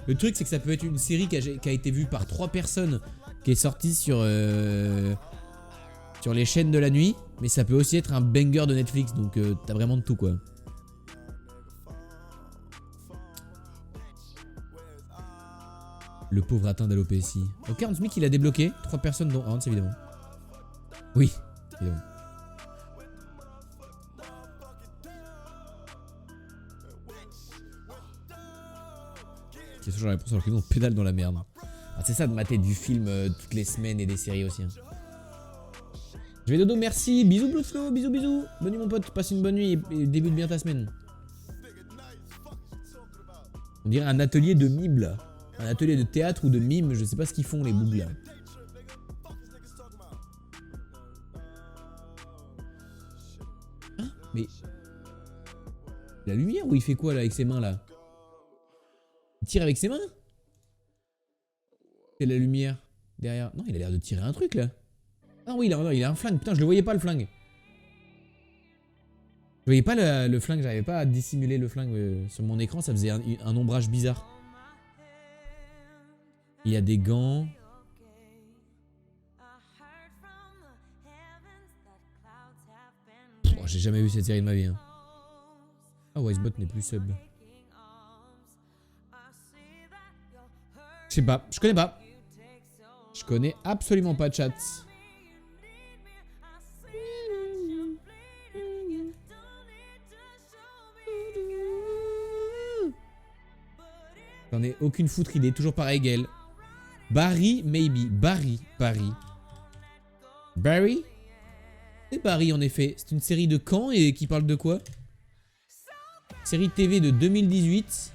Le truc c'est que ça peut être une série qui a été vue par 3 personnes. Qui est sortie sur les chaînes de la nuit. Mais ça peut aussi être un banger de Netflix. Donc t'as vraiment de tout quoi. Le pauvre atteint d'alopécie. Ok, on se dit qu'il a débloqué 3 personnes dont Hans évidemment. Oui, évidemment. C'est toujours la réponse alors qu'ils ont pédale dans la merde. Ah, c'est ça de mater du film toutes les semaines et des séries aussi. Hein. Je vais dodo, merci. Bisous Blue Flow, bisous bisous. Bonne nuit mon pote, passe une bonne nuit et débute bien ta semaine. On dirait un atelier de mime là. Un atelier de théâtre ou de mime, je sais pas ce qu'ils font les bougs là. Hein? Mais... La lumière ou il fait quoi là avec ses mains là? Il tire avec ses mains? C'est la lumière derrière. Non, il a l'air de tirer un truc là. Ah oui, il a un flingue. Putain, je le voyais pas le flingue. Je voyais pas le flingue, j'arrivais pas à dissimuler le flingue sur mon écran, ça faisait un ombrage bizarre. Il y a des gants. Oh, j'ai jamais vu cette série de ma vie. Hein. Ah, Wisebot n'est plus sub. Je sais pas, je connais pas. Je connais absolument pas chat. J'en ai aucune foutre idée, toujours pareil Gaël. Barry, maybe. Barry. C'est Barry en effet. C'est une série de quand et qui parle de quoi? Série TV de 2018.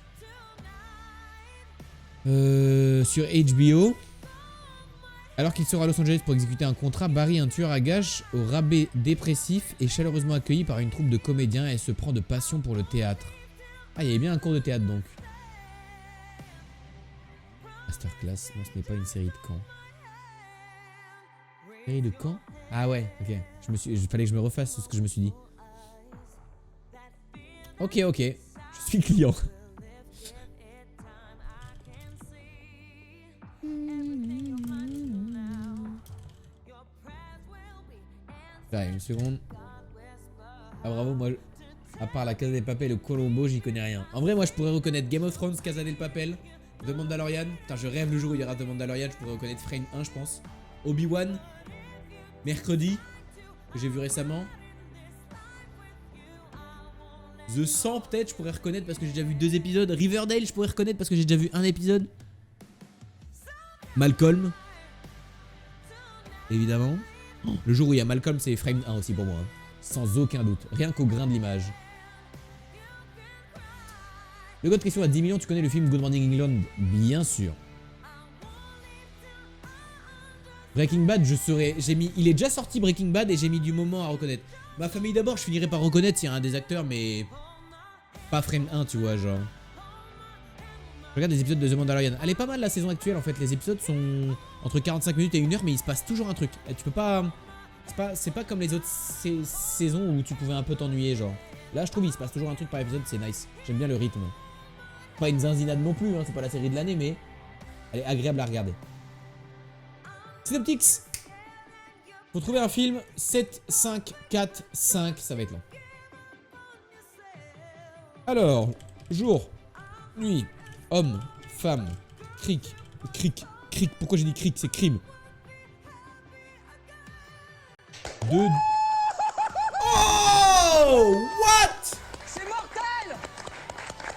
Sur HBO. Alors qu'il sera à Los Angeles pour exécuter un contrat, Barry, un tueur à gages au rabais dépressif, est chaleureusement accueilli par une troupe de comédiens et se prend de passion pour le théâtre. Ah, il y avait bien un cours de théâtre donc. Masterclass, non ce n'est pas une série de camp. Série de camp? Ah ouais, ok. Fallait que je me refasse ce que je me suis dit. Ok, je suis client. Allez, une seconde. Ah bravo, moi, à part la Casa del Papel et le Colombo, j'y connais rien. En vrai, moi, je pourrais reconnaître Game of Thrones, Casa del Papel, The Mandalorian. Putain, je rêve le jour où il y aura The Mandalorian, je pourrais reconnaître Frame 1, je pense. Obi-Wan, Mercredi, que j'ai vu récemment. The 100, peut-être, je pourrais reconnaître parce que j'ai déjà vu 2 épisodes. Riverdale, je pourrais reconnaître parce que j'ai déjà vu 1 épisode. Malcolm. Évidemment. Le jour où il y a Malcolm, c'est Frame 1 aussi pour moi. Hein. Sans aucun doute. Rien qu'au grain de l'image. Le gars de question à 10 millions, tu connais le film Good Morning England? Bien sûr. Breaking Bad, je saurais. Il est déjà sorti Breaking Bad et j'ai mis du moment à reconnaître. Ma famille d'abord, je finirais par reconnaître s'il y a un des acteurs, mais pas Frame 1, tu vois, genre. Je regarde les épisodes de The Mandalorian. Elle est pas mal la saison actuelle en fait. Les épisodes sont entre 45 minutes et 1 heure, mais il se passe toujours un truc. Et tu peux pas. C'est pas comme les autres saisons où tu pouvais un peu t'ennuyer, genre. Là, je trouve il se passe toujours un truc par épisode, c'est nice. J'aime bien le rythme. Pas une zinzinade non plus, hein, c'est pas la série de l'année, mais elle est agréable à regarder. Synoptics. Faut trouver un film 7, 5, 4, 5, ça va être long. Alors, jour, nuit, homme, femme, cric, pourquoi j'ai dit cric, c'est crime. Oh, what? C'est mortel!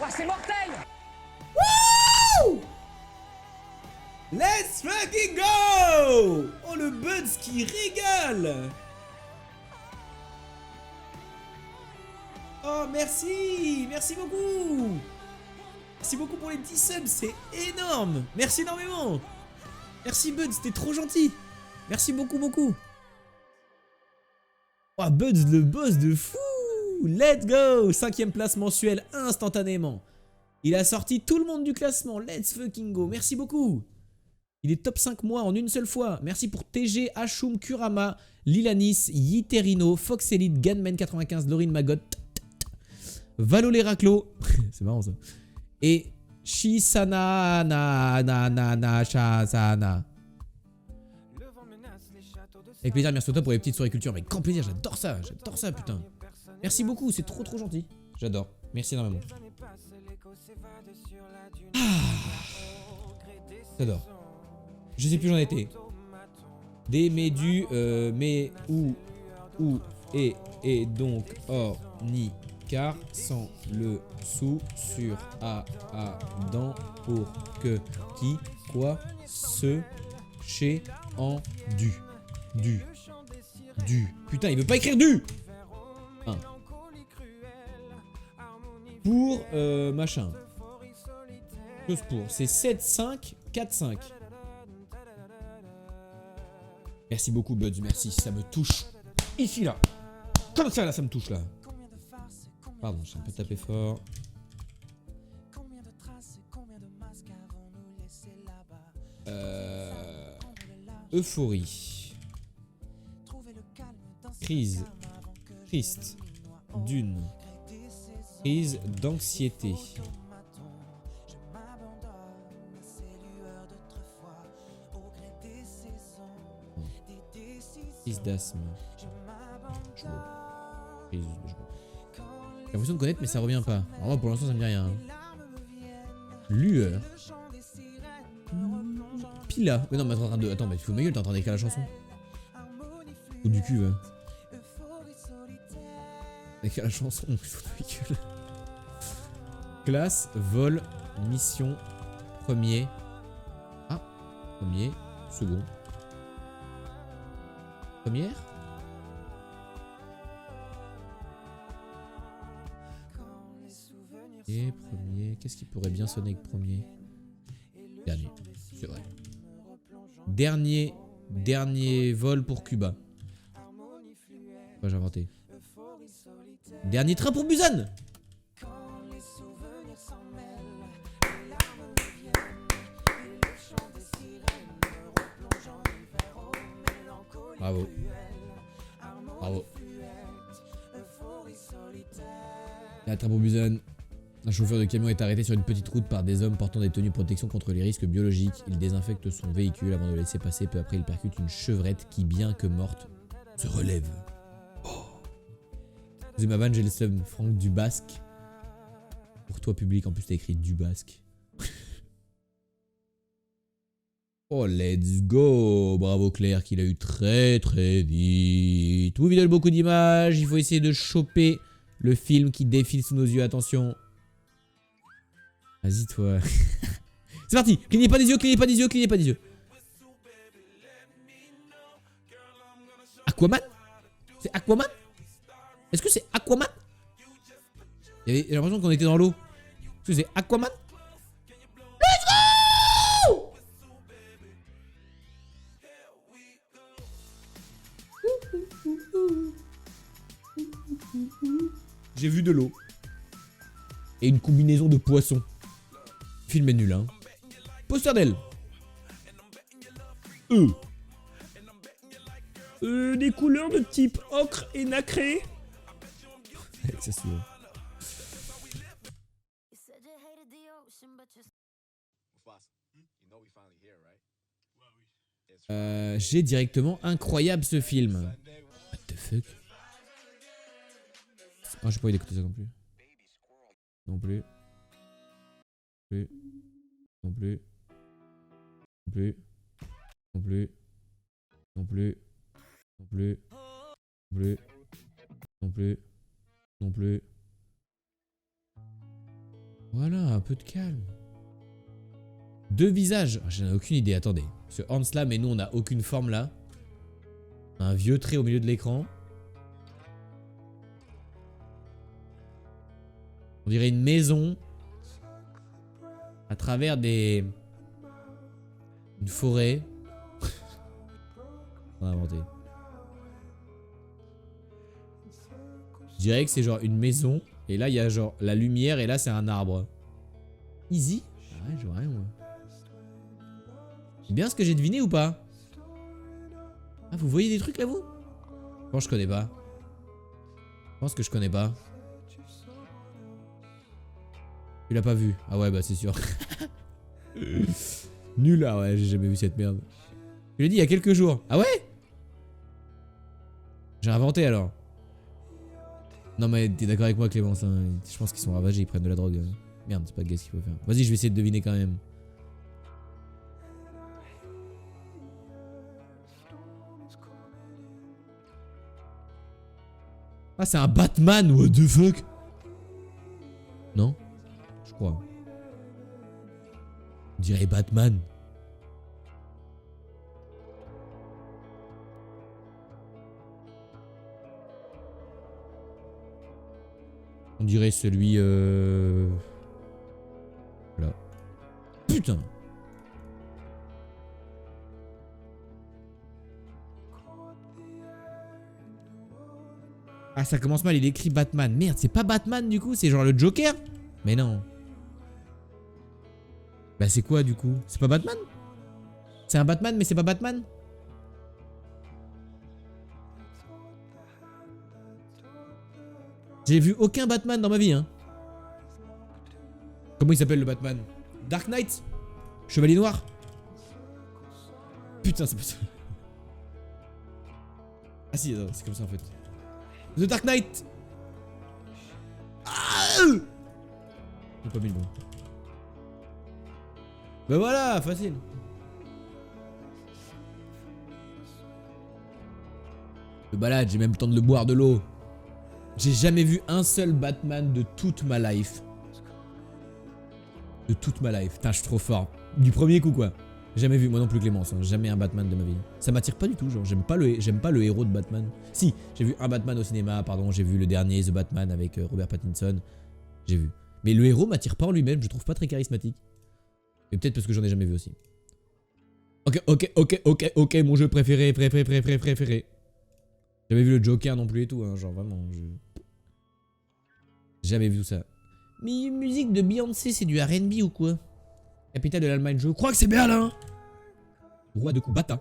Oh, c'est mortel! Woo! Let's fucking go! Oh, le Buds qui régale! Oh, merci! Merci beaucoup! Merci beaucoup pour les 10 subs, c'est énorme! Merci énormément! Merci Buds, c'était trop gentil! Merci beaucoup, beaucoup! Oh, Buds, le boss de fou! Let's go! 5ème place mensuelle instantanément. Il a sorti tout le monde du classement. Let's fucking go. Merci beaucoup. Il est top 5 mois en une seule fois. Merci pour TG, Hachum, Kurama, Lilanis, Yiterino, Fox Elite, Gunman 95, Laurine Magot, Valo Leraclo. C'est marrant ça. Et Shisana Shasana. Avec plaisir, merci à toi pour les petites soirées culture. Avec grand plaisir, j'adore ça, putain. Merci beaucoup, c'est trop gentil. J'adore, merci énormément. J'adore. Je sais plus où j'en étais. Des médus, mais où, et donc, or, ni, car, sans le sou, sur, à, dans, pour, que, qui, quoi, ce, chez, en, du. Putain, il veut pas écrire du. Pour, machin. Chose pour. C'est 7, 5, 4, 5. Merci beaucoup, Buds. Merci, ça me touche. Ici, là. Comme ça, là, ça me touche, là. Pardon, j'ai un peu tapé fort. Euphorie. Crise. Triste. Dune. Crise d'anxiété. Crise d'asthme. J'ai l'impression de connaître mais ça revient pas. Alors moi pour l'instant ça me dit rien. Lueur. Pila. Mais non mais t'es en train de... Attends mais tu fous de ma gueule, t'es en train d'écrire la chanson. Ou du cul, d'écrire la chanson, il faut de ma gueule. Classe, vol, mission, premier. Ah, premier, second. Première. Et premier, qu'est-ce qui pourrait bien sonner avec premier? Dernier, c'est vrai. Dernier vol pour Cuba. J'ai inventé. Dernier train pour Busan. Bravo. Bravo. La train pour Busan. Un chauffeur de camion est arrêté sur une petite route par des hommes portant des tenues de protection contre les risques biologiques. Il désinfecte son véhicule avant de le laisser passer. Peu après, il percute une chevrette qui, bien que morte, se relève. Oh. C'est ma vanne, j'ai le seum. Franck Dubasque. Pour toi, public, en plus, t'as écrit Dubasque. Oh, let's go. Bravo Claire, qu'il a eu très vite. Vous vidéo beaucoup d'images. Il faut essayer de choper le film qui défile sous nos yeux. Attention. Vas-y, toi. C'est parti. Clignez pas des yeux. Aquaman? C'est Aquaman? Est-ce que c'est Aquaman? J'ai l'impression qu'on était dans l'eau. Est-ce que c'est Aquaman? Let's go! J'ai vu de l'eau. Et une combinaison de poissons. Le film est nul, hein. Poster d'elle. Des couleurs de type ocre et nacré. Avec ça suivant. J'ai directement incroyable ce film. What the fuck? Ah, j'ai pas envie d'écouter ça non plus. Non plus. Non plus. Non plus. Non plus. Non plus. Non plus. Non plus. Non plus. Non plus. Voilà, un peu de calme. Deux visages. J'en ai aucune idée, attendez. Parce que Hans là, mais nous on a aucune forme là. Un vieux trait au milieu de l'écran. On dirait une maison. À travers des... Une forêt. On a inventé. Je dirais que c'est genre une maison. Et là il y a genre la lumière et là c'est un arbre. Easy? Ah ouais, je vois rien moi. C'est bien ce que j'ai deviné ou pas? Ah, vous voyez des trucs là vous? Bon, je connais pas. Je pense que je connais pas. Tu l'as pas vu? Ah ouais, bah c'est sûr. Nul là, ouais, j'ai jamais vu cette merde. Je l'ai dit il y a quelques jours. Ah ouais? J'ai inventé alors. Non mais t'es d'accord avec moi Clémence, hein. Je pense qu'ils sont ravagés, ils prennent de la drogue. Merde, c'est pas Guess qu'il faut faire. Vas-y, je vais essayer de deviner quand même. Ah, c'est un Batman, what the fuck? Non? Je crois. On dirait Batman. On dirait celui... Voilà. Putain! Ah, ça commence mal, il écrit Batman. Merde, c'est pas Batman du coup, c'est genre le Joker? Mais non. Bah c'est quoi du coup? C'est pas Batman? C'est un Batman mais c'est pas Batman? J'ai vu aucun Batman dans ma vie, hein. Comment il s'appelle le Batman? Dark Knight? Chevalier Noir? Putain, c'est pas ça. Ah si, c'est comme ça en fait. The Dark Knight! Ah! J'ai pas mis le bon. Bah voilà, facile. Le balade, j'ai même le temps de le boire de l'eau. J'ai jamais vu un seul Batman de toute ma life. De toute ma life. Putain, je suis trop fort. Du premier coup, quoi. Jamais vu, moi non plus Clémence, hein. Jamais un Batman de ma vie. Ça m'attire pas du tout, genre j'aime pas le héros de Batman. Si, j'ai vu un Batman au cinéma, pardon, j'ai vu le dernier The Batman avec Robert Pattinson. J'ai vu. Mais le héros m'attire pas en lui-même, je trouve pas très charismatique. Et peut-être parce que j'en ai jamais vu aussi. Ok, mon jeu préféré. J'avais vu le Joker non plus et tout, hein, genre vraiment. Jamais vu tout ça. Mais musique de Beyoncé, c'est du R&B ou quoi? Capitale de l'Allemagne, je crois que c'est Berlin. Roi de coups, bata.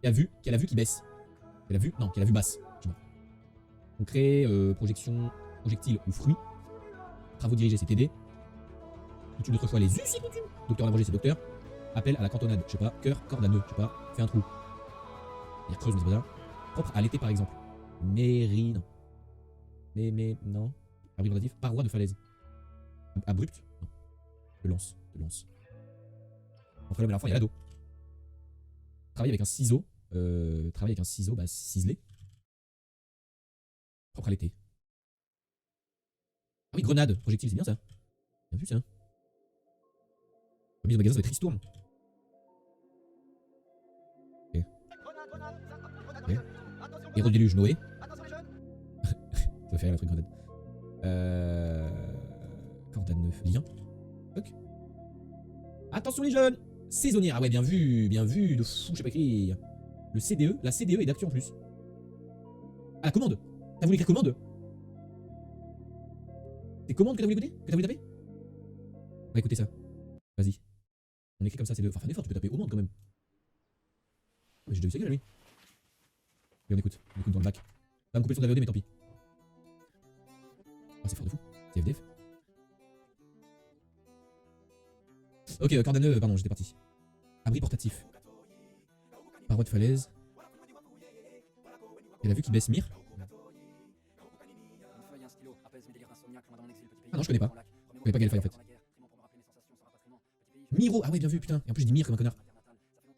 Qui a vu qui baisse. Qui a la vue? Non, qui a la vue basse. Concret, projection, projectile ou fruit. Travaux dirigés, c'est TD. Coutume d'autrefois, les us et coutumes. Docteur l'abrégé, c'est docteur. Appel à la cantonade, je sais pas. Cœur, corde à nœud, je sais pas. Fais un trou. Il y a creuse, mais c'est pas ça. Propre à l'été, par exemple. Mairie, non. Mais, non. Abri relatif. Paroi de falaise. Abrupt? Non. De lance. Entre l'homme et l'enfant, il y a l'ado. Travailler avec un ciseau. Bah, ciselé. Propre à l'été. Ah oui, grenade. Projectile, c'est bien ça. Bien vu ça. Remise au magasin, ça va être ristourne. Ok. Héros de déluge, Noé. Ça va faire le truc grenade. Corde à neuf. Lien. Ok. Attention les jeunes. Saisonnière. Ah ouais, bien vu de fou, je sais pas écrire. Le CDE, la CDE est d'actu en plus. Ah, la commande. T'as voulu écrire commande? C'est commande que t'as voulu écouter? Que t'as voulu taper? On va écouter ça. Vas-y. On écrit comme ça, c'est de. Enfin, fais un effort, tu peux taper commande quand même. Mais j'ai déjà vu sa gueule, lui. Et on écoute dans le bac. Va me couper le son de la VOD, mais tant pis. Ah, c'est fort de fou. C'est FDF. Ok, corde à nœud, pardon, j'étais parti. Abri portatif. Paroi de falaise. Elle a vu qui baisse Mire. Ah non, je connais pas. Je connais pas Galfay en fait. Miro, ah ouais, bien vu, putain. Et en plus, je dis Mire comme un connard.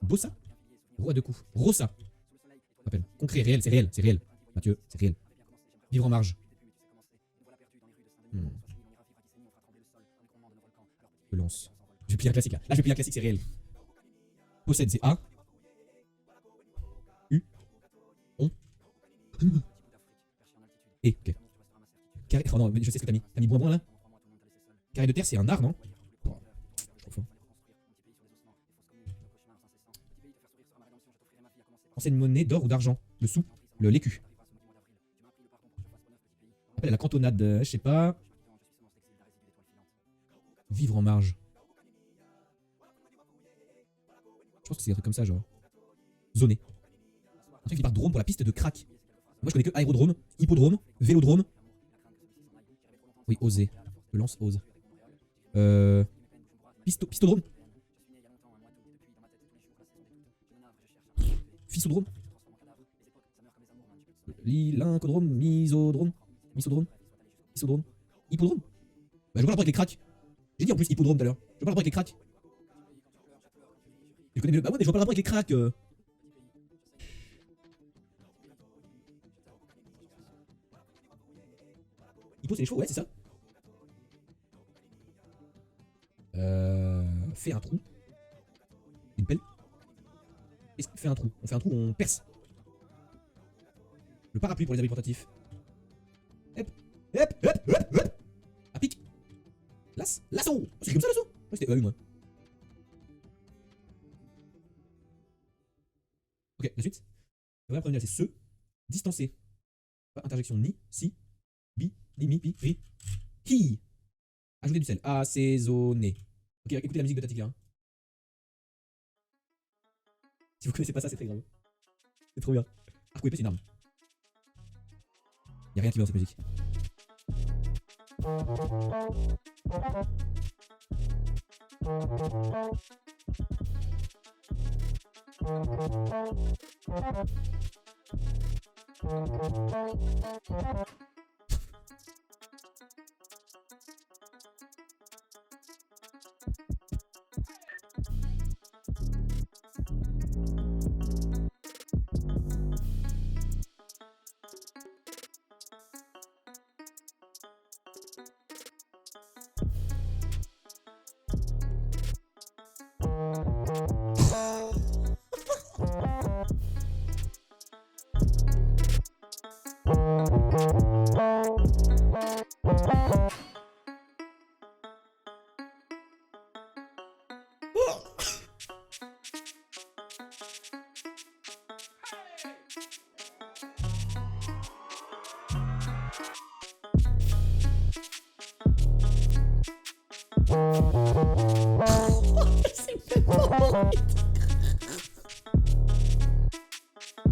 Bossa. Roi de coups. Rossa. Rappelle. Concret, réel, c'est réel. Mathieu, c'est réel. Vivre en marge. Je lance. Je vais plier un classique là. Là, je vais plier un classique, c'est réel. Possède, c'est A. U. On. Et, ok. Carré. Oh non, je sais ce que t'as mis. T'as mis point là? Carré de terre, c'est un art, non? Oh, je suis trop fort. Ancienne monnaie d'or ou d'argent? Le sou? L'écu? Appel à la cantonade, je sais pas. Vivre en marge. Je pense que c'est un truc comme ça, genre. Zoné. Un truc qui part drone pour la piste de crack. Moi, je connais que aérodrome, hippodrome, vélodrome. Oui, oser. Je lance ose. Pistodrome. Fissodrome. Lincodrome. Misodrome. Misodrome. Misodrome. Hippodrome. Bah, je vois le rapport avec les cracks. J'ai dit en plus hippodrome tout à l'heure. Je vois pas le rapport avec les cracks. Je connais le. Bah ouais, mais je vois pas le rapport avec les cracks. Hippo, c'est les chevaux, ouais, c'est ça. Fais un trou. Une pelle. Fait un trou. On fait un trou, on perce. Le parapluie pour les abris portatifs. Hop, hop, hop, hop, hop. À pic. Lasso. C'est comme ça, lasso. Ouais, c'était oui, moi. Ok, la suite. Le verbe prénominal, c'est se. Distancer. Pas interjection ni, si, bi, ni, mi, pi, ri. Qui. Ajouter du sel. Assaisonner. Ok, écoutez la musique de Tatika. Hein. Si vous connaissez pas ça, c'est très grave. C'est trop bien. Arc ou épée, c'est une arme. Y'a rien qui va dans cette musique.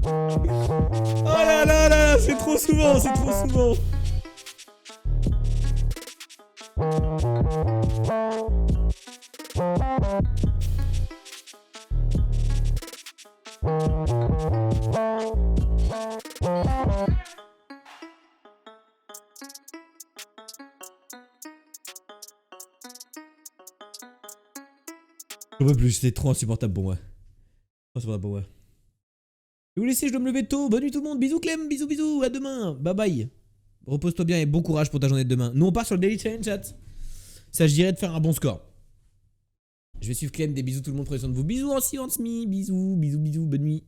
Oh là là là, c'est trop souvent, c'est trop souvent. Je peux plus, c'est trop insupportable pour moi. Insupportable pour moi. Je vais vous laisser, je dois me lever tôt. Bonne nuit tout le monde. Bisous Clem, bisous bisous, à demain. Bye bye. Repose-toi bien et bon courage pour ta journée de demain. Nous on part sur le Daily Challenge chat. Ça je dirais de faire un bon score. Je vais suivre Clem, des bisous tout le monde, prenez soin de vous. Bisous en silence me, bisous, bisous, bisous, bonne nuit.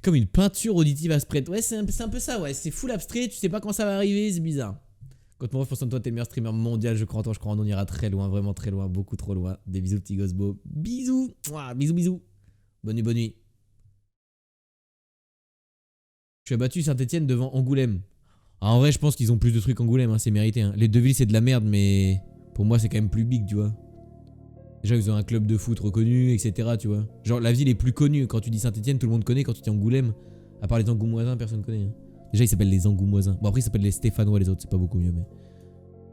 Comme une peinture auditive abstraite. Ouais, c'est un peu ça, ouais. C'est full abstrait, tu sais pas quand ça va arriver, c'est bizarre. Quand mon ref, pense en toi, t'es le meilleur streamer mondial, je crois en toi, je crois on ira très loin, vraiment très loin, beaucoup trop loin. Des bisous, petit Gosbo. Bisous. Mouah, bisous, bisous. Bonne nuit, bonne nuit. Je suis abattu Saint-Etienne devant Angoulême. Ah, en vrai, je pense qu'ils ont plus de trucs Angoulême, hein, c'est mérité. Hein. Les deux villes, c'est de la merde, mais pour moi, c'est quand même plus big, tu vois. Déjà, ils ont un club de foot reconnu, etc., tu vois. Genre, la ville est plus connue. Quand tu dis Saint-Etienne, tout le monde connaît. Quand tu dis Angoulême, à part les Angoumoisins, personne connaît. Hein. Déjà, ils s'appellent les Angoumoisins. Bon, après, ils s'appellent les Stéphanois, les autres, c'est pas beaucoup mieux, mais.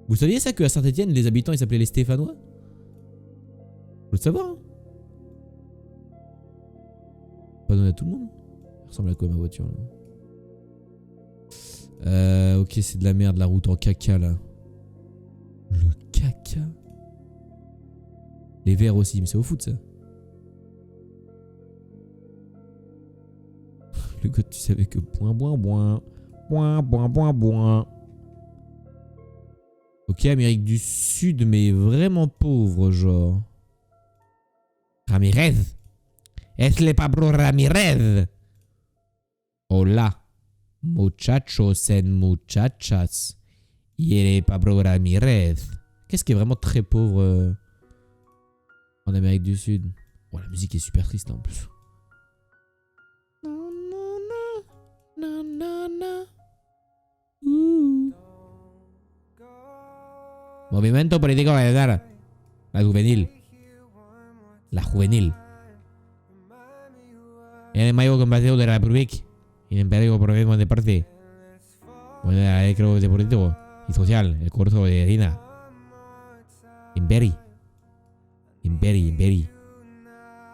Vous saviez ça, qu'à Saint-Etienne, les habitants, ils s'appelaient les Stéphanois? Faut le savoir, hein. Pas donné à tout le monde. Ça ressemble à quoi ma voiture là? Ok, c'est de la merde la route en caca là. Le caca? Les verts aussi, mais c'est au foot ça. Le gars, tu savais que point. Ok, Amérique du Sud, mais vraiment pauvre, genre. Ramirez. Es le Pablo Ramirez. Hola. Muchachos and muchachas. Y el Pablo Ramirez. Qu'est-ce qui est vraiment très pauvre en Amérique du Sud? Oh, la musique est super triste hein, en plus. Movimiento político Qatar. La juvenil. La juvenil. En el mayo combatido de la República. Y en Imperio por mismo de parte. Bueno, la creo de político y social. El curso de Dina. Imperi. Imperi.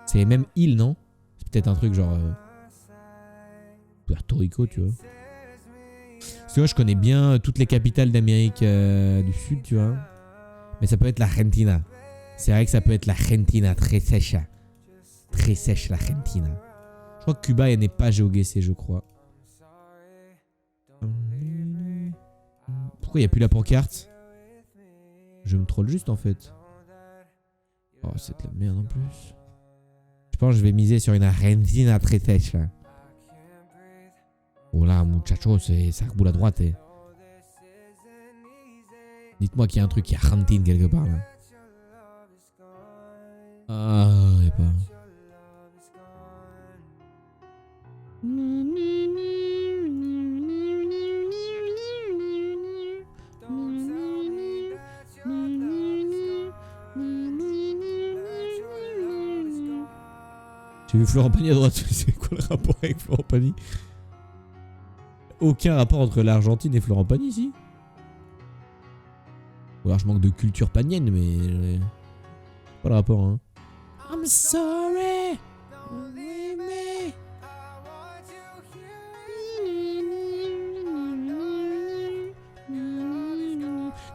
C'est même île, non? C'est peut-être un truc genre. Puerto Rico, tu vois. Parce que moi, je connais bien toutes les capitales d'Amérique du Sud, tu vois. Mais ça peut être l'Argentina. C'est vrai que ça peut être l'Argentina, très sèche. Très sèche, l'Argentina. Je crois que Cuba, elle n'est pas géoguessée, je crois. Pourquoi il n'y a plus la pancarte? Je me troll juste, en fait. Oh, c'est de la merde en plus. Je pense que je vais miser sur une Argentina très sèche, là. Oh là, muchacho, ça roule à droite. Eh. Dites-moi qu'il y a un truc qui est Argentine quelque part là. Ah, y'a pas. J'ai vu Florent Pagny à droite. C'est quoi le rapport avec Florent Pagny? Aucun rapport entre l'Argentine et Florent Pagny ici. Ou alors je manque de culture pagnienne, mais pas le rapport, hein. I'm sorry.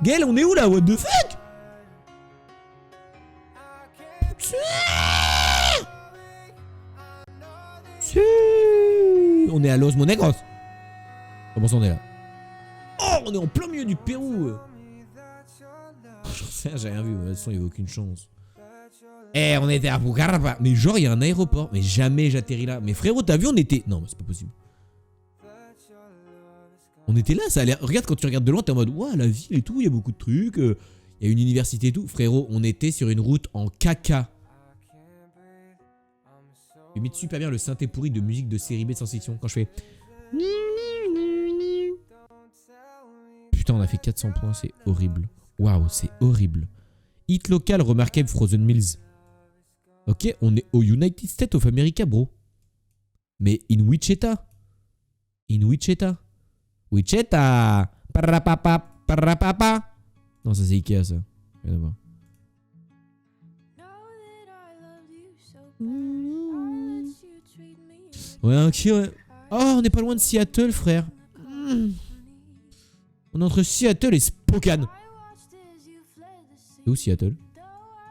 Gaël, on est où là? What the fuck? On est à Los Monegros. Comment ça on est là? Oh, on est en plein milieu du Pérou. J'en sais rien, j'ai rien vu. De toute façon, il n'y a aucune chance. Eh, on était à Pucarapa. Mais genre, il y a un aéroport. Mais jamais j'atterris là. Mais frérot, t'as vu, on était... Non, mais c'est pas possible. On était là, ça a l'air... Regarde, quand tu regardes de loin, t'es en mode... Ouah, la ville et tout, il y a beaucoup de trucs. Il y a une université et tout. Frérot, on était sur une route en caca. Il met super bien le synthé pourri de musique de série B de science-fiction. Quand je fais... Putain, on a fait 400 points, c'est horrible. Waouh, c'est horrible. Hit local, remarquable Frozen Mills. Ok, on est au United States of America, bro. Mais in Wichita. In Wichita. Wichita. Parapapa. Parapapa. Non, ça c'est Ikea, ça. Rien à voir. Ouais, ok, ouais. Oh, on n'est pas loin de Seattle, frère. On est entre Seattle et Spokane. C'est où Seattle?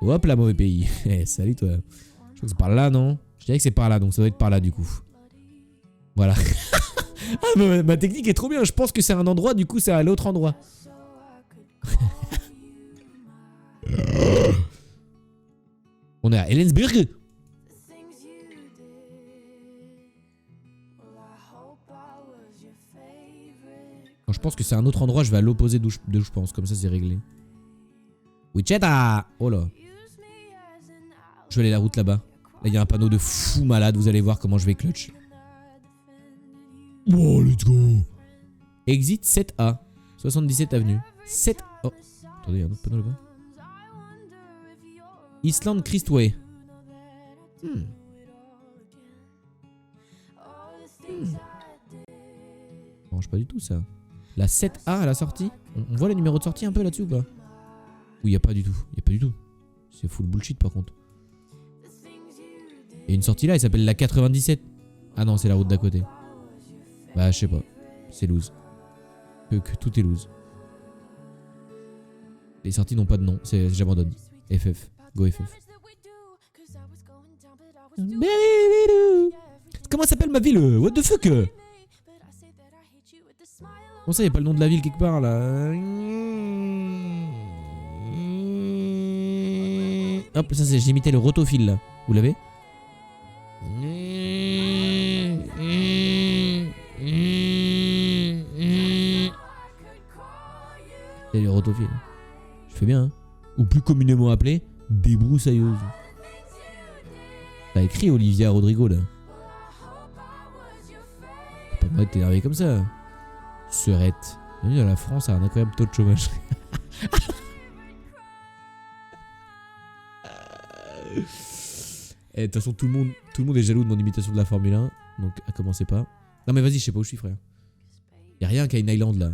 Hop là, mauvais pays. Salut toi. Je crois que c'est par là, non? Je dirais que c'est par là, donc ça doit être par là du coup. Voilà. Ah, ma technique est trop bien. Je pense que c'est un endroit, du coup c'est à l'autre endroit. On est à Ellensburg. Quand je pense que c'est un autre endroit, je vais à l'opposé d'où je pense. Comme ça, c'est réglé. Wichita. Oh là. Je vais aller la route là-bas. Là, il y a un panneau de fou malade. Vous allez voir comment je vais clutch. Oh, let's go. Exit 7A. 77 avenue. 7... Oh. Attendez, il y a un autre panneau là-bas. Eastland Christway. Ça marche pas du tout, ça. La 7A à la sortie. On voit le numéro de sortie un peu là-dessus ou pas? Oui, y a pas du tout. Y a pas du tout. C'est full bullshit par contre. Il y a une sortie là, elle s'appelle la 97. Ah non, c'est la route d'à côté. Bah, je sais pas. C'est loose. Que tout est loose. Les sorties n'ont pas de nom. J'abandonne. FF. Go FF. Comment s'appelle ma ville? What the fuck? Comment ça, y a pas le nom de la ville quelque part là? Hop, ça c'est, j'ai imité le rotophile là. Vous l'avez? C'est le rotophile. Je fais bien, hein? Ou plus communément appelé, débroussailleuse. T'as écrit Olivia Rodrigo là. T'as pas le droit de t'énerver comme ça. Serette. Bienvenue dans la France à un incroyable taux de chômage. Et de toute façon, tout le monde est jaloux de mon imitation de la Formule 1. Donc, commencez pas. Non, mais vas-y, je sais pas où je suis, frère. Y'a rien qu'à une Island là.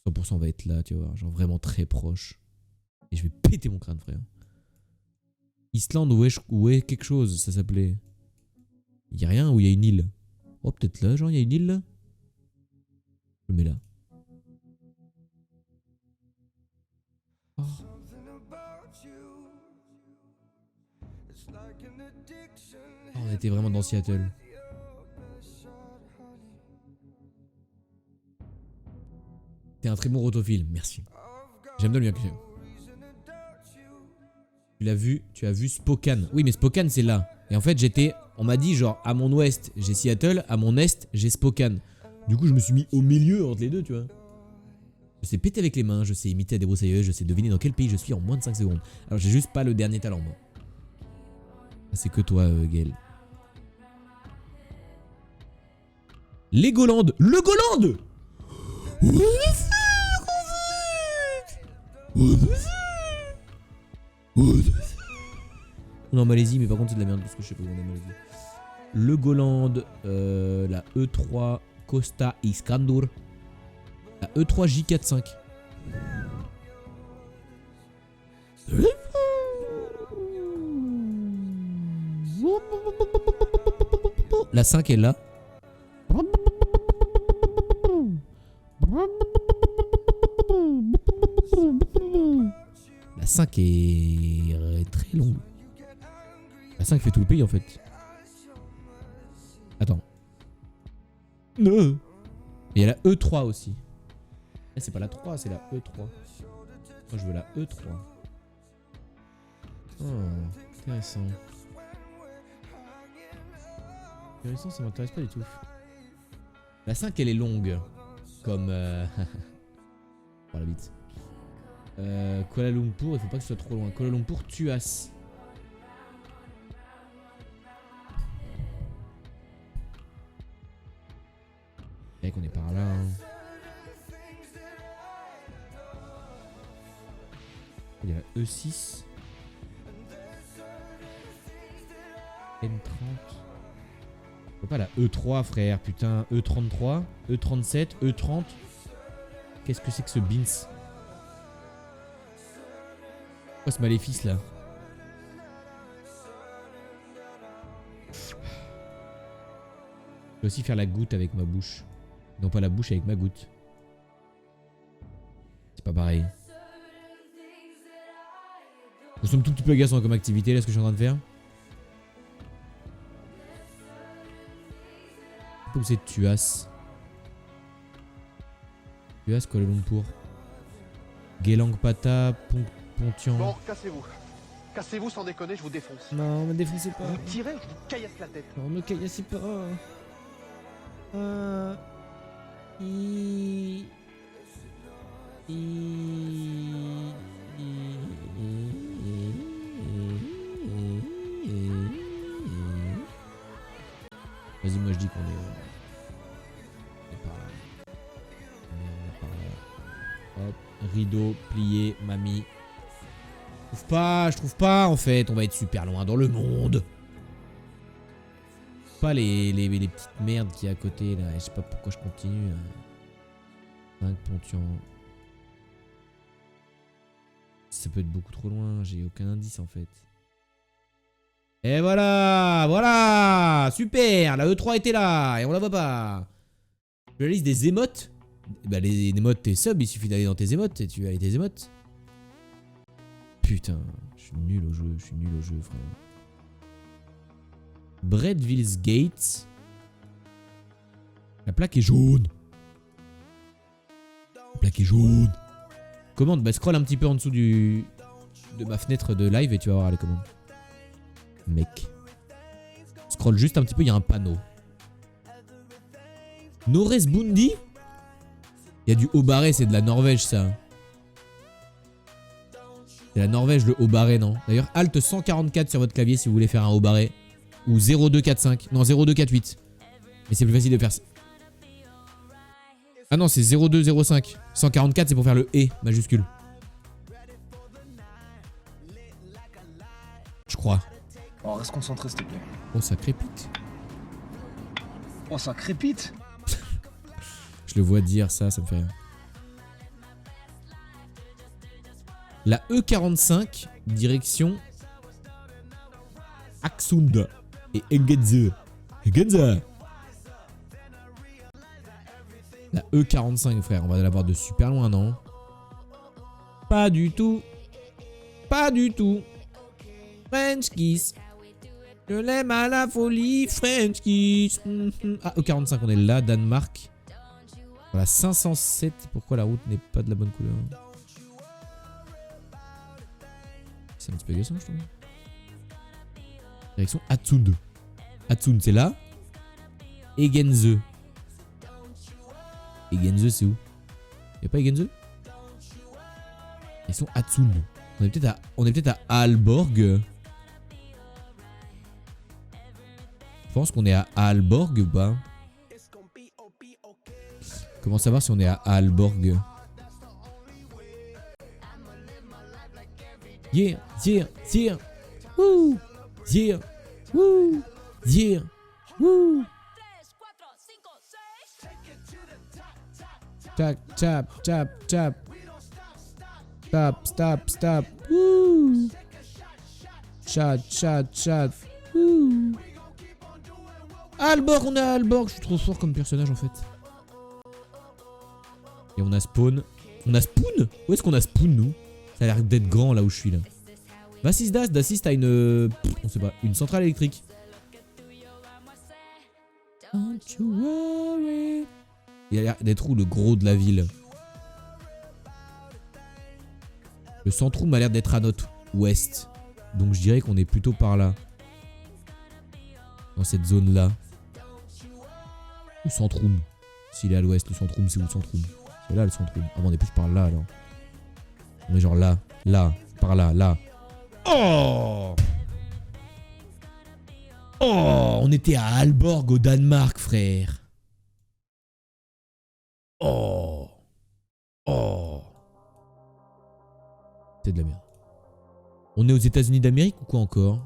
100% va être là, tu vois. Genre vraiment très proche. Et je vais péter mon crâne, frère. Islande, où est quelque chose, ça s'appelait. Y'a rien ou y'a une île? Oh, peut-être là, genre, y'a une île là. Je le mets là. Oh. Oh, on était vraiment dans Seattle. T'es un très bon rotophile, merci. J'aime bien le bien. Tu as vu Spokane. Oui, mais Spokane c'est là. Et en fait, on m'a dit genre à mon ouest j'ai Seattle, à mon est j'ai Spokane. Du coup, je me suis mis au milieu entre les deux, tu vois. Je sais péter avec les mains, je sais imiter la débroussailleuse, je sais deviner dans quel pays je suis en moins de 5 secondes. Alors, j'ai juste pas le dernier talent, moi. C'est que toi, Gaël. Legoland. Legoland. On est en Malaisie, mais par contre c'est de la merde parce que je sais pas où on est en Malaisie. Legoland, la E3 Costa Iskandur, la E3 J45. La 5 est là. La 5 est très longue. La 5 fait tout le pays en fait. Attends. Et il y a la E3 aussi. C'est pas la 3, c'est la E3. Moi je veux la E3. Oh, intéressant. Intéressant, ça m'intéresse pas du tout. La 5 elle est longue. Comme... Oh la bite. Kuala Lumpur, il faut pas que ce soit trop loin. Kuala Lumpur, Tuas. Mec, on est par là. Hein. Il y a la E6. M30. Faut pas la E3, frère, putain. E33, E37, E30. Qu'est-ce que c'est que ce Beans? Quoi ce maléfice là? Je peux aussi faire la goutte avec ma bouche. Non pas la bouche avec ma goutte. C'est pas pareil. Nous sommes tout petit peu agaçants comme activité là ce que je suis en train de faire. Je sais pas où c'est Tuas. Tuas, Kuala Lumpur. Gelang Pata, Pontian. Bon, cassez-vous. Cassez-vous sans déconner, je vous défonce. Non, me défoncez pas. Vous tirez, je vous caillasse la tête. Non, me caillassez pas. Vas-y, moi je dis qu'on est par là. On est par là. Hop, rideau, plié, mamie. Je trouve pas en fait, on va être super loin dans le monde. Pas les petites merdes qu'il y a à côté là, je sais pas pourquoi je continue là. 5 Pontian. Ça peut être beaucoup trop loin, j'ai aucun indice en fait. Et voilà, voilà, super, la E3 était là et on la voit pas. La liste des émotes. Bah les émotes, tes subs, il suffit d'aller dans tes émotes et tu as tes émotes. Putain, je suis nul au jeu, frère. Breadville's Gate. La plaque est jaune. La plaque est jaune. Commande, bah scroll un petit peu en dessous de ma fenêtre de live et tu vas voir les commandes. Mec. Scroll juste un petit peu, il y a un panneau. Noresbundi. Il y a du haut barré, c'est de la Norvège ça. C'est la Norvège le haut barré, non? D'ailleurs, Alt 144 sur votre clavier si vous voulez faire un haut barré. Ou 0245. Non, 0248. Mais c'est plus facile de faire ça. Ah non, c'est 0205. 144, c'est pour faire le E majuscule. Je crois. Oh, reste concentré, s'il te plaît. Oh, ça crépite. Oh, ça crépite. Je le vois dire ça, ça me fait rire. La E45, direction Axund et Engedze. Engedze. La E45, frère, on va la voir de super loin, non? Pas du tout. Pas du tout. French kiss. Je l'aime à la folie, French kiss. Ah, E45, on est là, Danemark. Voilà, 507. Pourquoi la route n'est pas de la bonne couleur? C'est un petit peu agaçant, je trouve. Direction Atsund. Atsund, c'est là. Egenze. Egenze, c'est où? Y'a pas Egenze? Ils sont Atsund. On est peut-être à Aalborg. Je pense qu'on est à Aalborg ou pas? Comment savoir si on est à Aalborg? Yeah, yeah, yeah. Woo, yeah, woo, yeah, woo. Tap, tap, tap, tap. Stop, stop, stop. Woo. Chat, chat, chat. Woo. Aalborg, on est à Aalborg. Je suis trop fort comme personnage en fait. Et on a Spawn. On a Spoon? Où est-ce qu'on a Spoon, nous? Ça a l'air d'être grand là où je suis là. Dacis t'as une... on sait pas. Une centrale électrique. Don't you worry. Il a l'air d'être où le gros de la ville? Le centrum a l'air d'être à notre ouest. Donc je dirais qu'on est plutôt par là. Dans cette zone là. Le centrum. S'il est à l'ouest, le centrum c'est où le centrum? C'est là le centrum. Ah bon, on est plus par là alors. On est genre là, là, par là, là. Oh! Oh! On était à Aalborg au Danemark, frère. Oh! Oh! C'est de la merde. On est aux États-Unis d'Amérique ou quoi encore?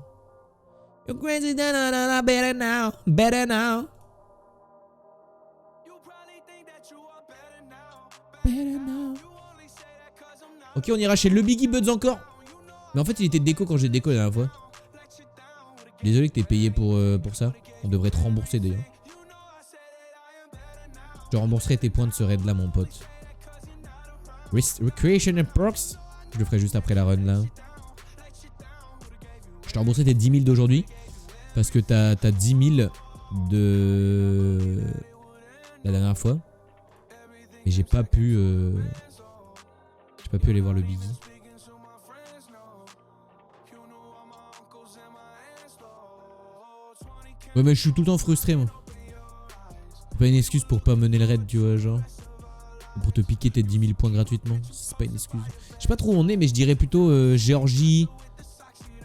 You're crazy, better now, better now. Better now. Ok, on ira chez le Biggie Buds encore. Mais en fait, il était déco quand j'ai déco la dernière fois. Désolé que t'aies payé pour ça. On devrait te rembourser d'ailleurs. Je te rembourserai tes points de ce raid là, mon pote. Recreation and Perks. Je le ferai juste après la run là. Je te rembourserai tes 10 000 d'aujourd'hui. Parce que t'as 10 000 de la dernière fois. Et j'ai pas pu aller voir le Biggie. Ouais mais je suis tout le temps frustré moi. C'est pas une excuse pour pas mener le raid, tu vois, genre. Pour te piquer tes 10 000 points gratuitement. C'est pas une excuse. Je sais pas trop où on est mais je dirais plutôt Géorgie,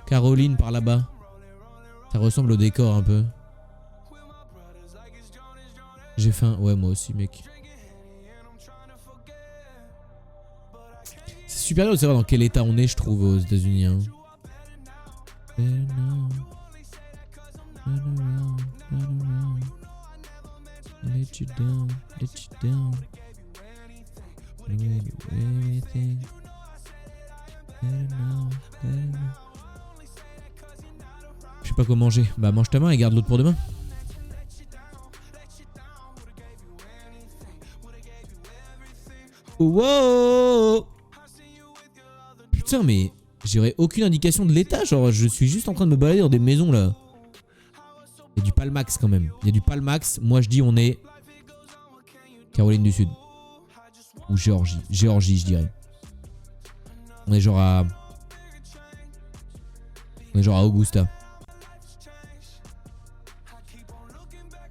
Caroline par là-bas. Ça ressemble au décor un peu. J'ai faim. Ouais moi aussi mec. C'est super dur de savoir dans quel état on est, je trouve, aux États-Unis. Hein. Let you down, let you down. Je sais pas quoi manger. Bah mange ta main et garde l'autre pour demain. Wow! Putain mais j'aurais aucune indication de l'état. Genre je suis juste en train de me balader dans des maisons là. Il y a du Palmax quand même. Il y a du Palmax. Moi je dis on est Caroline du Sud. Ou Géorgie. Géorgie je dirais. On est genre à... On est genre à Augusta.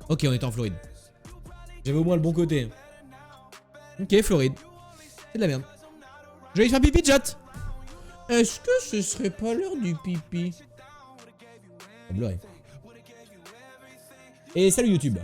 Ok on est en Floride. J'avais au moins le bon côté. Ok Floride. C'est de la merde. Je vais aller faire pipi chat. Est-ce que ce serait pas l'heure du pipi? Et salut YouTube.